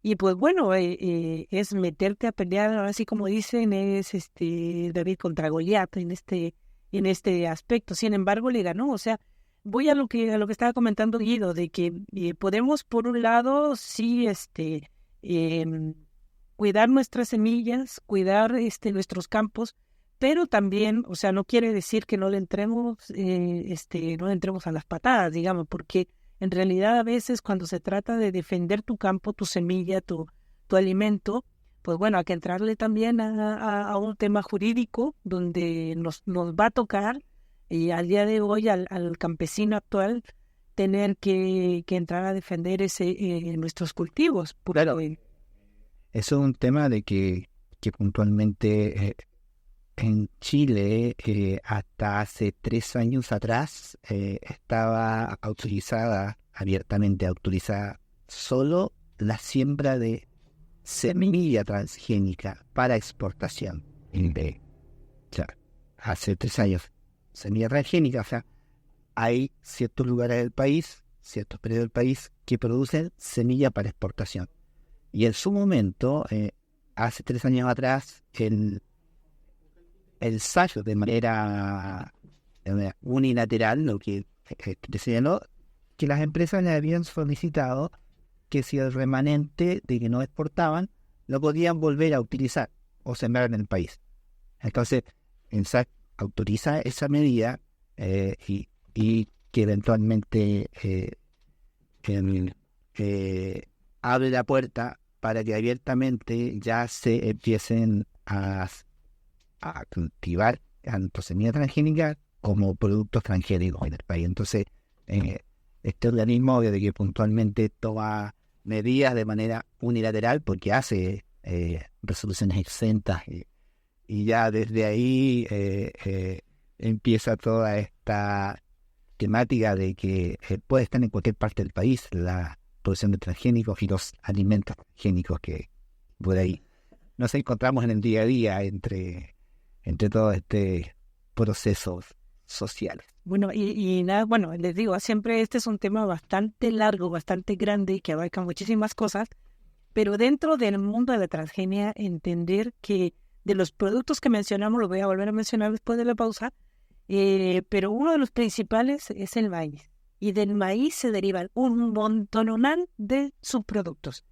Y pues bueno, es meterte a pelear, así como dicen, es David contra Goliat en este aspecto. Sin embargo, le ganó. O sea, voy a lo que estaba comentando Guido, de que podemos, por un lado, sí, cuidar nuestras semillas, cuidar nuestros campos, pero también, o sea, no quiere decir que no le entremos a las patadas, digamos, porque en realidad a veces cuando se trata de defender tu campo, tu semilla, tu alimento, pues bueno, hay que entrarle también a un tema jurídico donde nos va a tocar, y al día de hoy al campesino actual tener que entrar a defender nuestros cultivos. Claro, eso es un tema de que puntualmente en Chile hasta hace 3 años atrás estaba abiertamente autorizada solo la siembra de semilla transgénica para exportación. Hace 3 años, semilla transgénica, o sea, hay ciertos lugares del país, ciertos periodos del país que producen semilla para exportación. Y en su momento, hace 3 años atrás, el SAF de manera unilateral, lo que señaló que las empresas le habían solicitado que si el remanente de que no exportaban lo podían volver a utilizar o sembrar en el país. Entonces, el SAF autoriza esa medida y que eventualmente abre la puerta para que abiertamente ya se empiecen a cultivar tanto semilla transgénica como productos transgénicos en el país. Entonces, este organismo, desde que puntualmente toma medidas de manera unilateral, porque hace resoluciones exentas, y ya desde ahí empieza toda esta temática de que puede estar en cualquier parte del país la producción de transgénicos y los alimentos transgénicos que por ahí nos encontramos en el día a día entre todo este procesos sociales. Bueno, y nada, bueno, les digo, siempre este es un tema bastante largo, bastante grande, que abarca muchísimas cosas, pero dentro del mundo de la transgenia, entender que de los productos que mencionamos, lo voy a volver a mencionar después de la pausa, pero uno de los principales es el maíz, y del maíz se derivan un montonal de subproductos.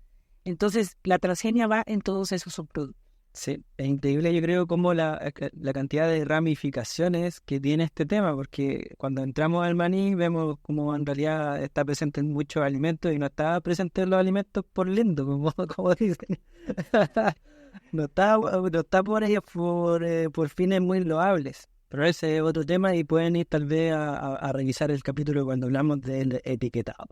Entonces, la transgenia va en todos esos subproductos. Sí, es increíble, yo creo, como la cantidad de ramificaciones que tiene este tema, porque cuando entramos al maní vemos como en realidad está presente en muchos alimentos y no está presente en los alimentos por lindo, como dicen. No está por ellos por fines muy loables. Pero ese es otro tema y pueden ir tal vez a revisar el capítulo cuando hablamos del etiquetado.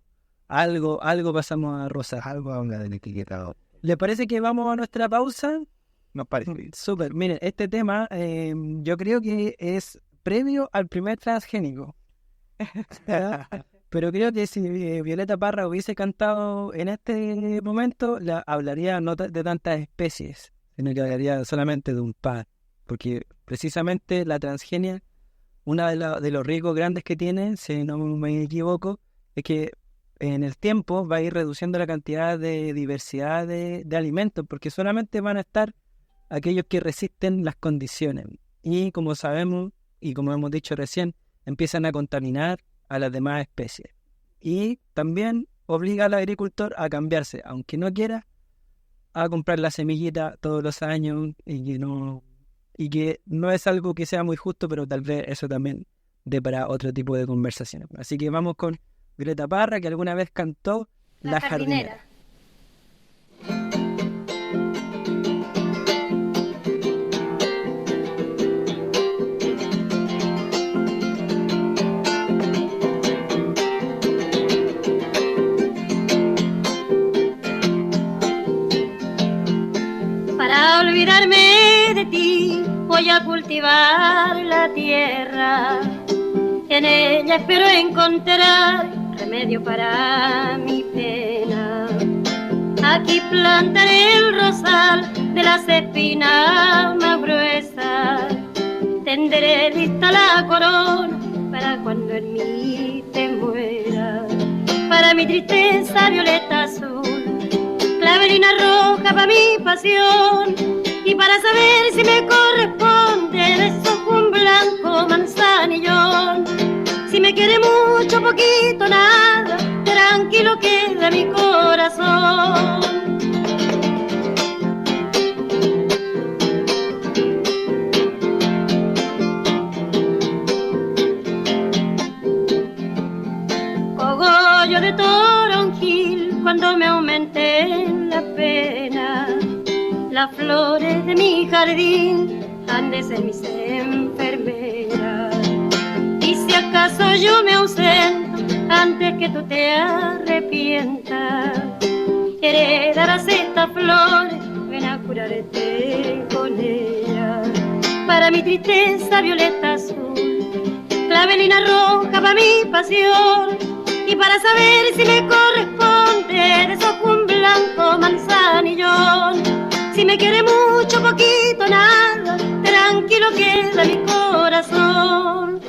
Algo pasamos a rozar. Algo habla del etiquetado. ¿Le parece que vamos a nuestra pausa? Nos parece bien. Súper, miren, este tema yo creo que es previo al primer transgénico. ¿Ya? Pero creo que si Violeta Parra hubiese cantado en este momento, hablaría no de tantas especies, sino que hablaría solamente de un par. Porque precisamente la transgenia, uno de los riesgos grandes que tiene, si no me equivoco, es que en el tiempo va a ir reduciendo la cantidad de diversidad de alimentos, porque solamente van a estar aquellos que resisten las condiciones. Y como sabemos, y como hemos dicho recién, empiezan a contaminar a las demás especies. Y también obliga al agricultor a cambiarse, aunque no quiera, a comprar la semillita todos los años y que no es algo que sea muy justo, pero tal vez eso también dé para otro tipo de conversaciones. Así que vamos con Violeta Parra, que alguna vez cantó La jardinera. Para olvidarme de ti, voy a cultivar la tierra. En ella espero encontrar remedio para mi pena. Aquí plantaré el rosal de las espinas más gruesas. Tendré lista la corona para cuando en mí te muera. Para mi tristeza violeta azul, clavelina roja para mi pasión, y para saber si me corresponde desojo un blanco manzanillón. Si me quiere mucho, poquito, nada, tranquilo queda mi corazón. Cogollo de toronjil, cuando me aumenten la pena, las flores de mi jardín han de ser mis enfermeras. Y si acaso yo me ausento antes que tú te arrepientas, heredarás estas flores, ven a curarte con ellas. Para mi tristeza violeta azul, clavelina roja para mi pasión, y para saber si me corresponde desojo un blanco manzanillón. Si me quiere mucho, poquito, nada, tranquilo queda mi corazón.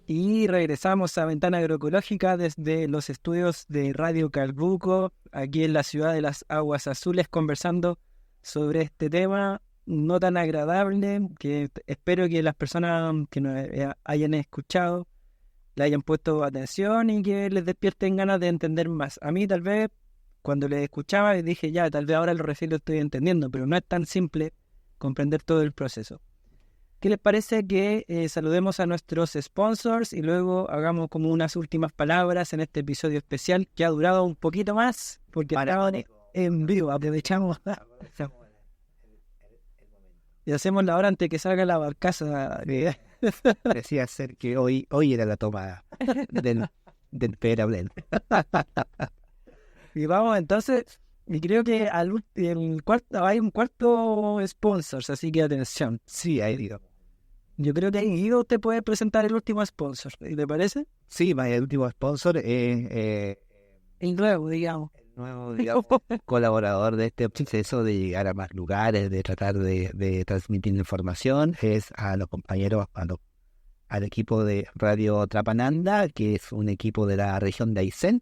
Y regresamos a Ventana Agroecológica desde los estudios de Radio Calbuco, aquí en la ciudad de las Aguas Azules, conversando sobre este tema no tan agradable, que espero que las personas que nos hayan escuchado le hayan puesto atención y que les despierten ganas de entender más. A mí tal vez, cuando les escuchaba, dije ya, tal vez ahora recién lo estoy entendiendo, pero no es tan simple comprender todo el proceso. ¿Qué les parece que saludemos a nuestros sponsors y luego hagamos como unas últimas palabras en este episodio especial que ha durado un poquito más porque estaban en vivo? Aprovechamos y hacemos la hora antes que salga la barcaza. Decía ser que hoy era la toma del Pera Blend. Y vamos entonces, y creo que hay un cuarto sponsor, así que atención. Sí, ahí digo. Yo creo que Guido usted puede presentar el último sponsor, ¿le parece? Sí, el último sponsor es el nuevo, digamos. El nuevo, digamos, colaborador de este proceso de llegar a más lugares, de tratar de transmitir información. Es a los compañeros, al equipo de Radio Trapananda, que es un equipo de la región de Aysén,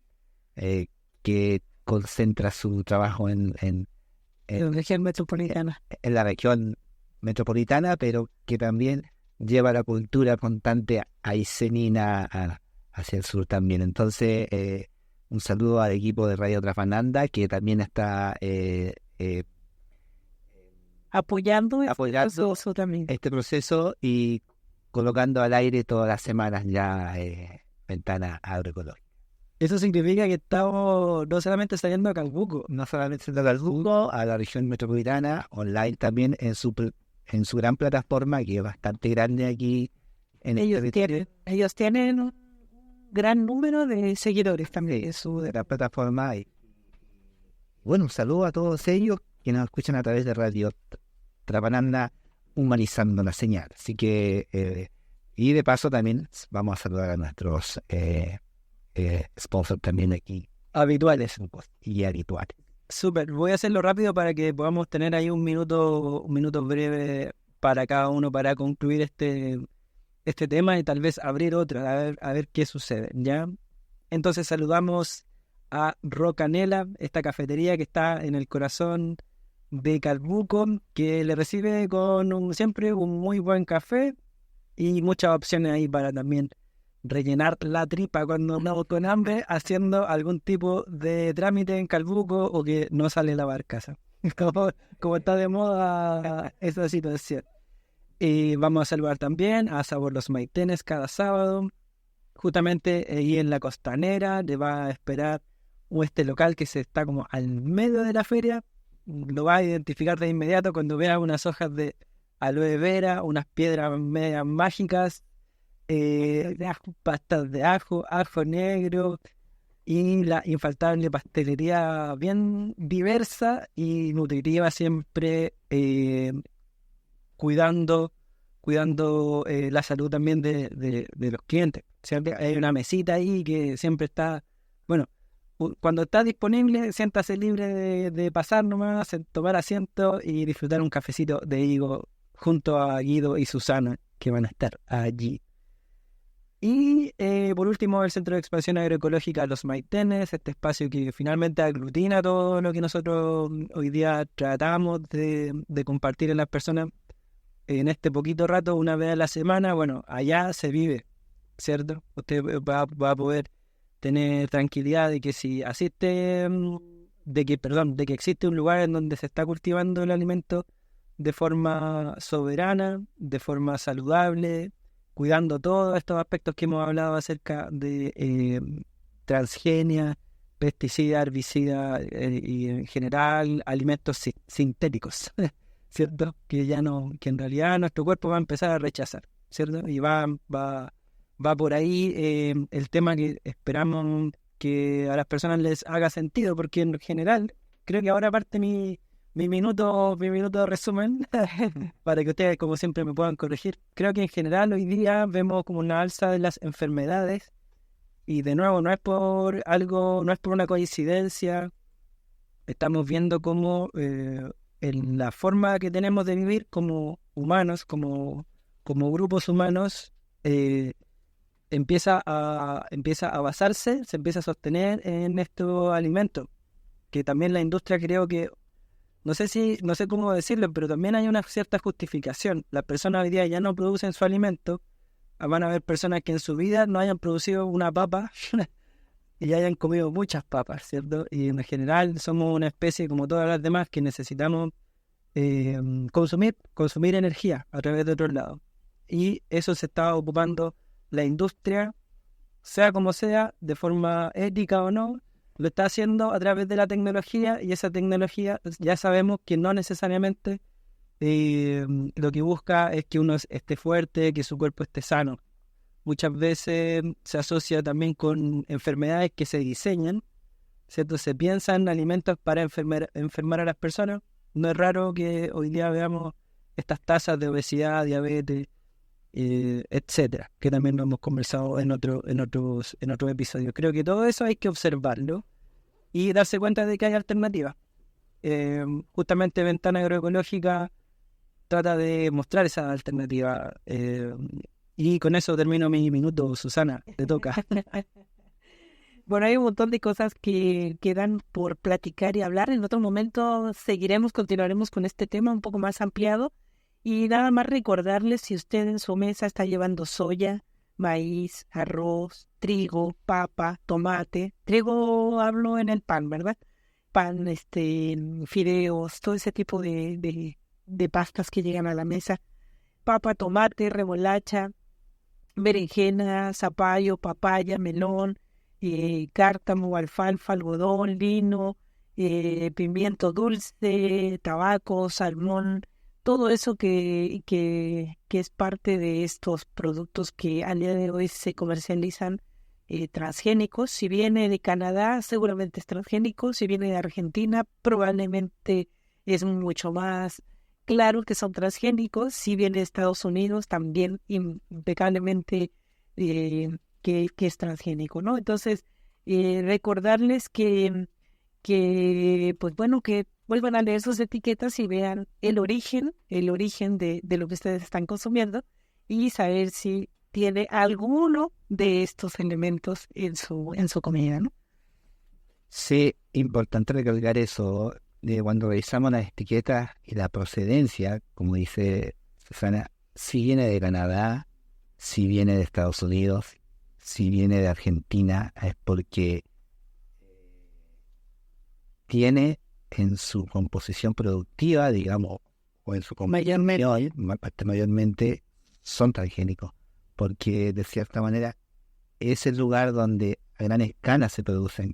que concentra su trabajo en la región metropolitana. En la región metropolitana, pero que también lleva la cultura constante aysenina hacia el sur también. Entonces, un saludo al equipo de Radio Trapananda, que también está apoyando Apoyando eso también. este proceso y colocando al aire todas las semanas ya Ventana Agroecológica. Eso significa que estamos no solamente saliendo a Calbuco, No solamente en Calbuco, a la región metropolitana, online también en su gran plataforma, que es bastante grande aquí en el territorio. Ellos tienen un gran número de seguidores también. Sí, su gran plataforma. Y bueno, un saludo a todos ellos que nos escuchan a través de Radio Trapananda, humanizando la señal. Así que, y de paso también vamos a saludar a nuestros sponsors también aquí, habituales. y habituales. Súper, voy a hacerlo rápido para que podamos tener ahí un minuto breve para cada uno para concluir este tema y tal vez abrir otro, a ver qué sucede, ¿ya? Entonces saludamos a Rocanela, esta cafetería que está en el corazón de Calbuco, que le recibe con siempre un muy buen café y muchas opciones ahí para también rellenar la tripa cuando andamos con hambre haciendo algún tipo de trámite en Calbuco o que no sale lavar casa. Como está de moda esa situación. Y vamos a saludar también a Sabor Los Maitenes cada sábado. Justamente ahí en la Costanera te va a esperar este local que se está como al medio de la feria. Lo va a identificar de inmediato cuando vea unas hojas de aloe vera, unas piedras medias mágicas, pastas de ajo negro y la infaltable pastelería bien diversa y nutritiva, siempre cuidando la salud también de los clientes. Siempre hay una mesita ahí que siempre está, bueno, cuando está disponible, siéntase libre de pasar nomás, tomar asiento y disfrutar un cafecito de higo junto a Guido y Susana, que van a estar allí. Y por último, el Centro de Expansión Agroecológica Los Maitenes, este espacio que finalmente aglutina todo lo que nosotros hoy día tratamos de compartir en las personas en este poquito rato, una vez a la semana. Bueno, allá se vive, ¿cierto? Usted va a poder tener tranquilidad de que si asiste, de que existe un lugar en donde se está cultivando el alimento de forma soberana, de forma saludable, cuidando todos estos aspectos que hemos hablado acerca de transgenia, pesticidas, herbicidas y en general alimentos sintéticos, ¿cierto? Que en realidad nuestro cuerpo va a empezar a rechazar, ¿cierto? Y va por ahí el tema que esperamos que a las personas les haga sentido, porque en general creo que ahora parte mi minuto de resumen para que ustedes, como siempre, me puedan corregir. Creo que en general hoy día vemos como una alza de las enfermedades y de nuevo no es por una coincidencia. Estamos viendo cómo en la forma que tenemos de vivir como humanos, como grupos humanos, empieza a basarse, se empieza a sostener en estos alimentos, que también la industria creo que, no sé cómo decirlo, pero también hay una cierta justificación. Las personas hoy día ya no producen su alimento. Van a haber personas que en su vida no hayan producido una papa y hayan comido muchas papas, ¿cierto? Y en general somos una especie como todas las demás que necesitamos consumir energía a través de otros lados. Y eso se está ocupando la industria, sea como sea, de forma ética o no, lo está haciendo a través de la tecnología, y esa tecnología ya sabemos que no necesariamente lo que busca es que uno esté fuerte, que su cuerpo esté sano. Muchas veces se asocia también con enfermedades que se diseñan, ¿cierto? Se piensan alimentos para enfermar a las personas. No es raro que hoy día veamos estas tasas de obesidad, diabetes, etcétera, que también lo hemos conversado en otros episodios. Creo que todo eso hay que observarlo y darse cuenta de que hay alternativas. Justamente Ventana Agroecológica trata de mostrar esa alternativa, y con eso termino mi minuto. Susana, te toca. Bueno, hay un montón de cosas que quedan por platicar y hablar. En otro momento continuaremos con este tema un poco más ampliado. Y nada más recordarles, si usted en su mesa está llevando soya, maíz, arroz, trigo, papa, tomate. Trigo hablo en el pan, ¿verdad? Pan, fideos, todo ese tipo de de pastas que llegan a la mesa. Papa, tomate, remolacha, berenjena, zapallo, papaya, melón, cártamo, alfalfa, algodón, lino, pimiento dulce, tabaco, salmón, todo eso que es parte de estos productos que al día de hoy se comercializan transgénicos. Si viene de Canadá, seguramente es transgénico. Si viene de Argentina, probablemente es mucho más claro que son transgénicos. Si viene de Estados Unidos, también impecablemente que es transgénico, ¿no? Entonces, recordarles que pues bueno, que vuelvan a leer sus etiquetas y vean el origen de lo que ustedes están consumiendo y saber si tiene alguno de estos elementos en su comida, ¿no? Sí, importante recalcar eso, de cuando revisamos las etiquetas y la procedencia, como dice Susana, si viene de Canadá, si viene de Estados Unidos, si viene de Argentina, es porque tiene en su composición productiva, digamos, o en su composición, mayormente son transgénicos, porque de cierta manera es el lugar donde a gran escala se producen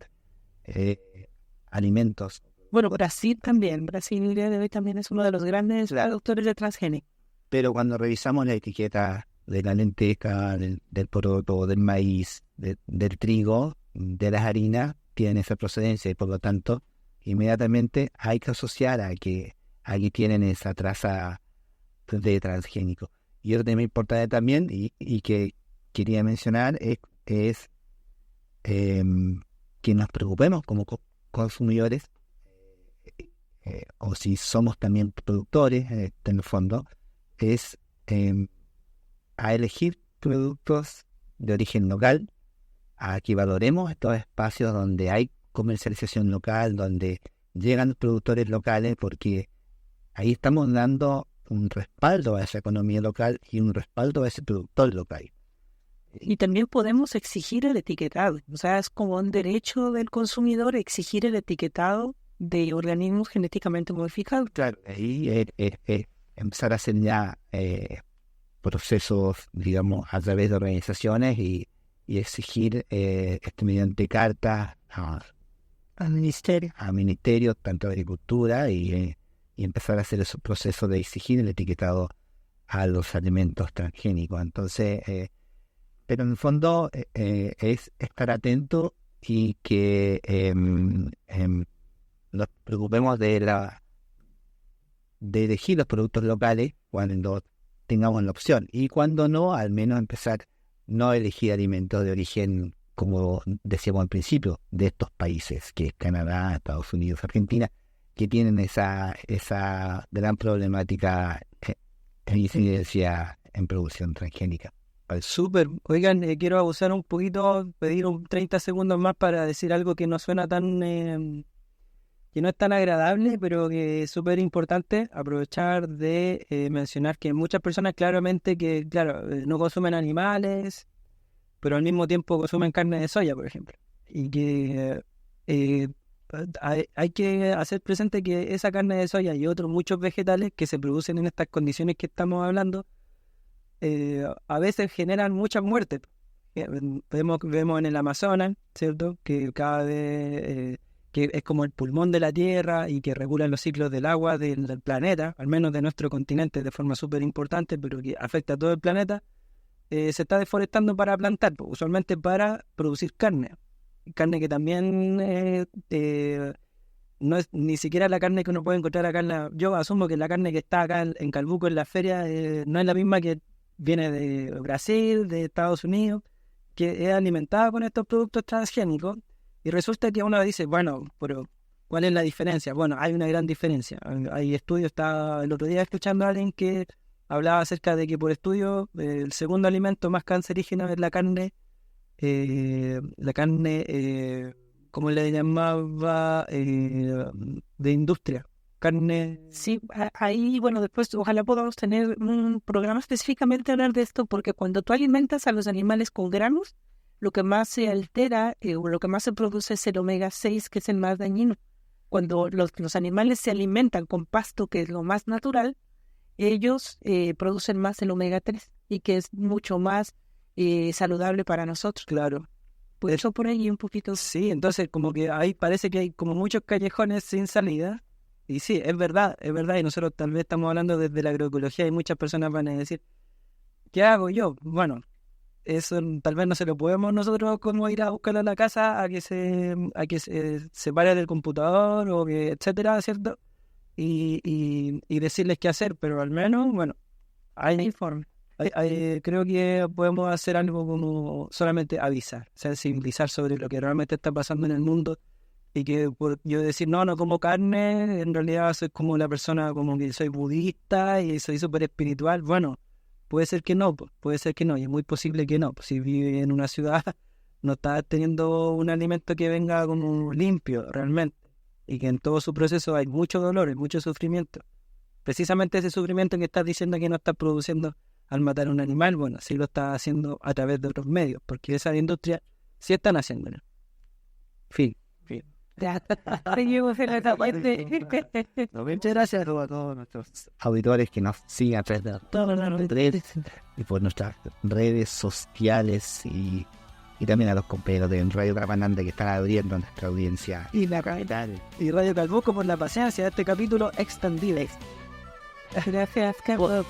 alimentos. Bueno, Brasil también. Brasil el día de hoy también es uno de los grandes productores de transgénicos. Pero cuando revisamos la etiqueta de la lenteja, del poroto, del maíz, del trigo, de las harinas, tienen esa procedencia y por lo tanto inmediatamente hay que asociar a que aquí tienen esa traza de transgénico. Y otro tema importante también y que quería mencionar es que nos preocupemos como consumidores o si somos también productores en el fondo, es a elegir productos de origen local, a que valoremos estos espacios donde hay comercialización local, donde llegan productores locales, porque ahí estamos dando un respaldo a esa economía local y un respaldo a ese productor local. Y también podemos exigir el etiquetado, o sea, es como un derecho del consumidor exigir el etiquetado de organismos genéticamente modificados. Claro, ahí empezar a hacer ya procesos, digamos, a través de organizaciones y exigir mediante cartas al ministerio, tanto de Agricultura, y empezar a hacer esos procesos de exigir el etiquetado a los alimentos transgénicos. Entonces, pero en el fondo es estar atento y que nos preocupemos de elegir los productos locales cuando tengamos la opción, y cuando no, al menos empezar no a elegir alimentos de origen, como decíamos al principio, de estos países, que es Canadá, Estados Unidos, Argentina, que tienen esa gran problemática en incidencia en producción transgénica. Súper. Oigan, quiero abusar un poquito, pedir 30 segundos más para decir algo que no suena tan... que no es tan agradable, pero que es súper importante aprovechar de mencionar que muchas personas claramente que, claro, no consumen animales, pero al mismo tiempo consumen carne de soya, por ejemplo. Y que hay que hacer presente que esa carne de soya y otros muchos vegetales que se producen en estas condiciones que estamos hablando, a veces generan muchas muertes. Vemos en el Amazonas, ¿cierto? Que cada vez... que es como el pulmón de la Tierra y que regula los ciclos del agua del planeta, al menos de nuestro continente de forma súper importante, pero que afecta a todo el planeta, se está deforestando para plantar, usualmente para producir carne que también no es ni siquiera la carne que uno puede encontrar acá yo asumo que la carne que está acá en Calbuco en la feria no es la misma que viene de Brasil, de Estados Unidos, que es alimentada con estos productos transgénicos. Y resulta que uno dice, bueno, pero ¿cuál es la diferencia? Bueno, hay una gran diferencia. Hay estudios, estaba el otro día escuchando a alguien que hablaba acerca de que por estudio el segundo alimento más cancerígeno es la carne, ¿cómo le llamaba? De industria. Carne... Sí, ahí, bueno, después ojalá podamos tener un programa específicamente a hablar de esto, porque cuando tú alimentas a los animales con granos, lo que más se altera o lo que más se produce es el omega 6, que es el más dañino. Cuando los animales se alimentan con pasto, que es lo más natural, ellos producen más el omega 3 y que es mucho más saludable para nosotros. Claro. Pues eso por ahí un poquito. Sí, entonces como que ahí parece que hay como muchos callejones sin salida. Y sí, es verdad, y nosotros tal vez estamos hablando desde la agroecología y muchas personas van a decir, ¿qué hago yo? Bueno, eso tal vez no se lo podemos nosotros como ir a buscarlo a la casa a que se pare del computador o que etcétera, ¿cierto? Y decirles qué hacer, pero al menos, bueno, creo que podemos hacer algo como solamente avisar, sensibilizar sobre lo que realmente está pasando en el mundo. Y que por yo decir, no como carne, en realidad soy como la persona, como que soy budista y soy súper espiritual. Bueno, puede ser que no, y es muy posible que no. Si vive en una ciudad, no está teniendo un alimento que venga como limpio realmente. Y que en todo su proceso hay mucho dolor, mucho sufrimiento. Precisamente ese sufrimiento que estás diciendo que no estás produciendo al matar a un animal, bueno, sí lo estás haciendo a través de otros medios, porque esa industria sí están haciéndolo. Fin. Seguimos en la siguiente. Muchas gracias a todos nuestros auditores que nos siguen a través de todas las redes y por nuestras redes sociales y también a los compañeros de Radio Trapanante que están abriendo nuestra audiencia. Y la capital. Y Radio Calbuco por la paciencia de este capítulo extendido. Gracias, Carlos.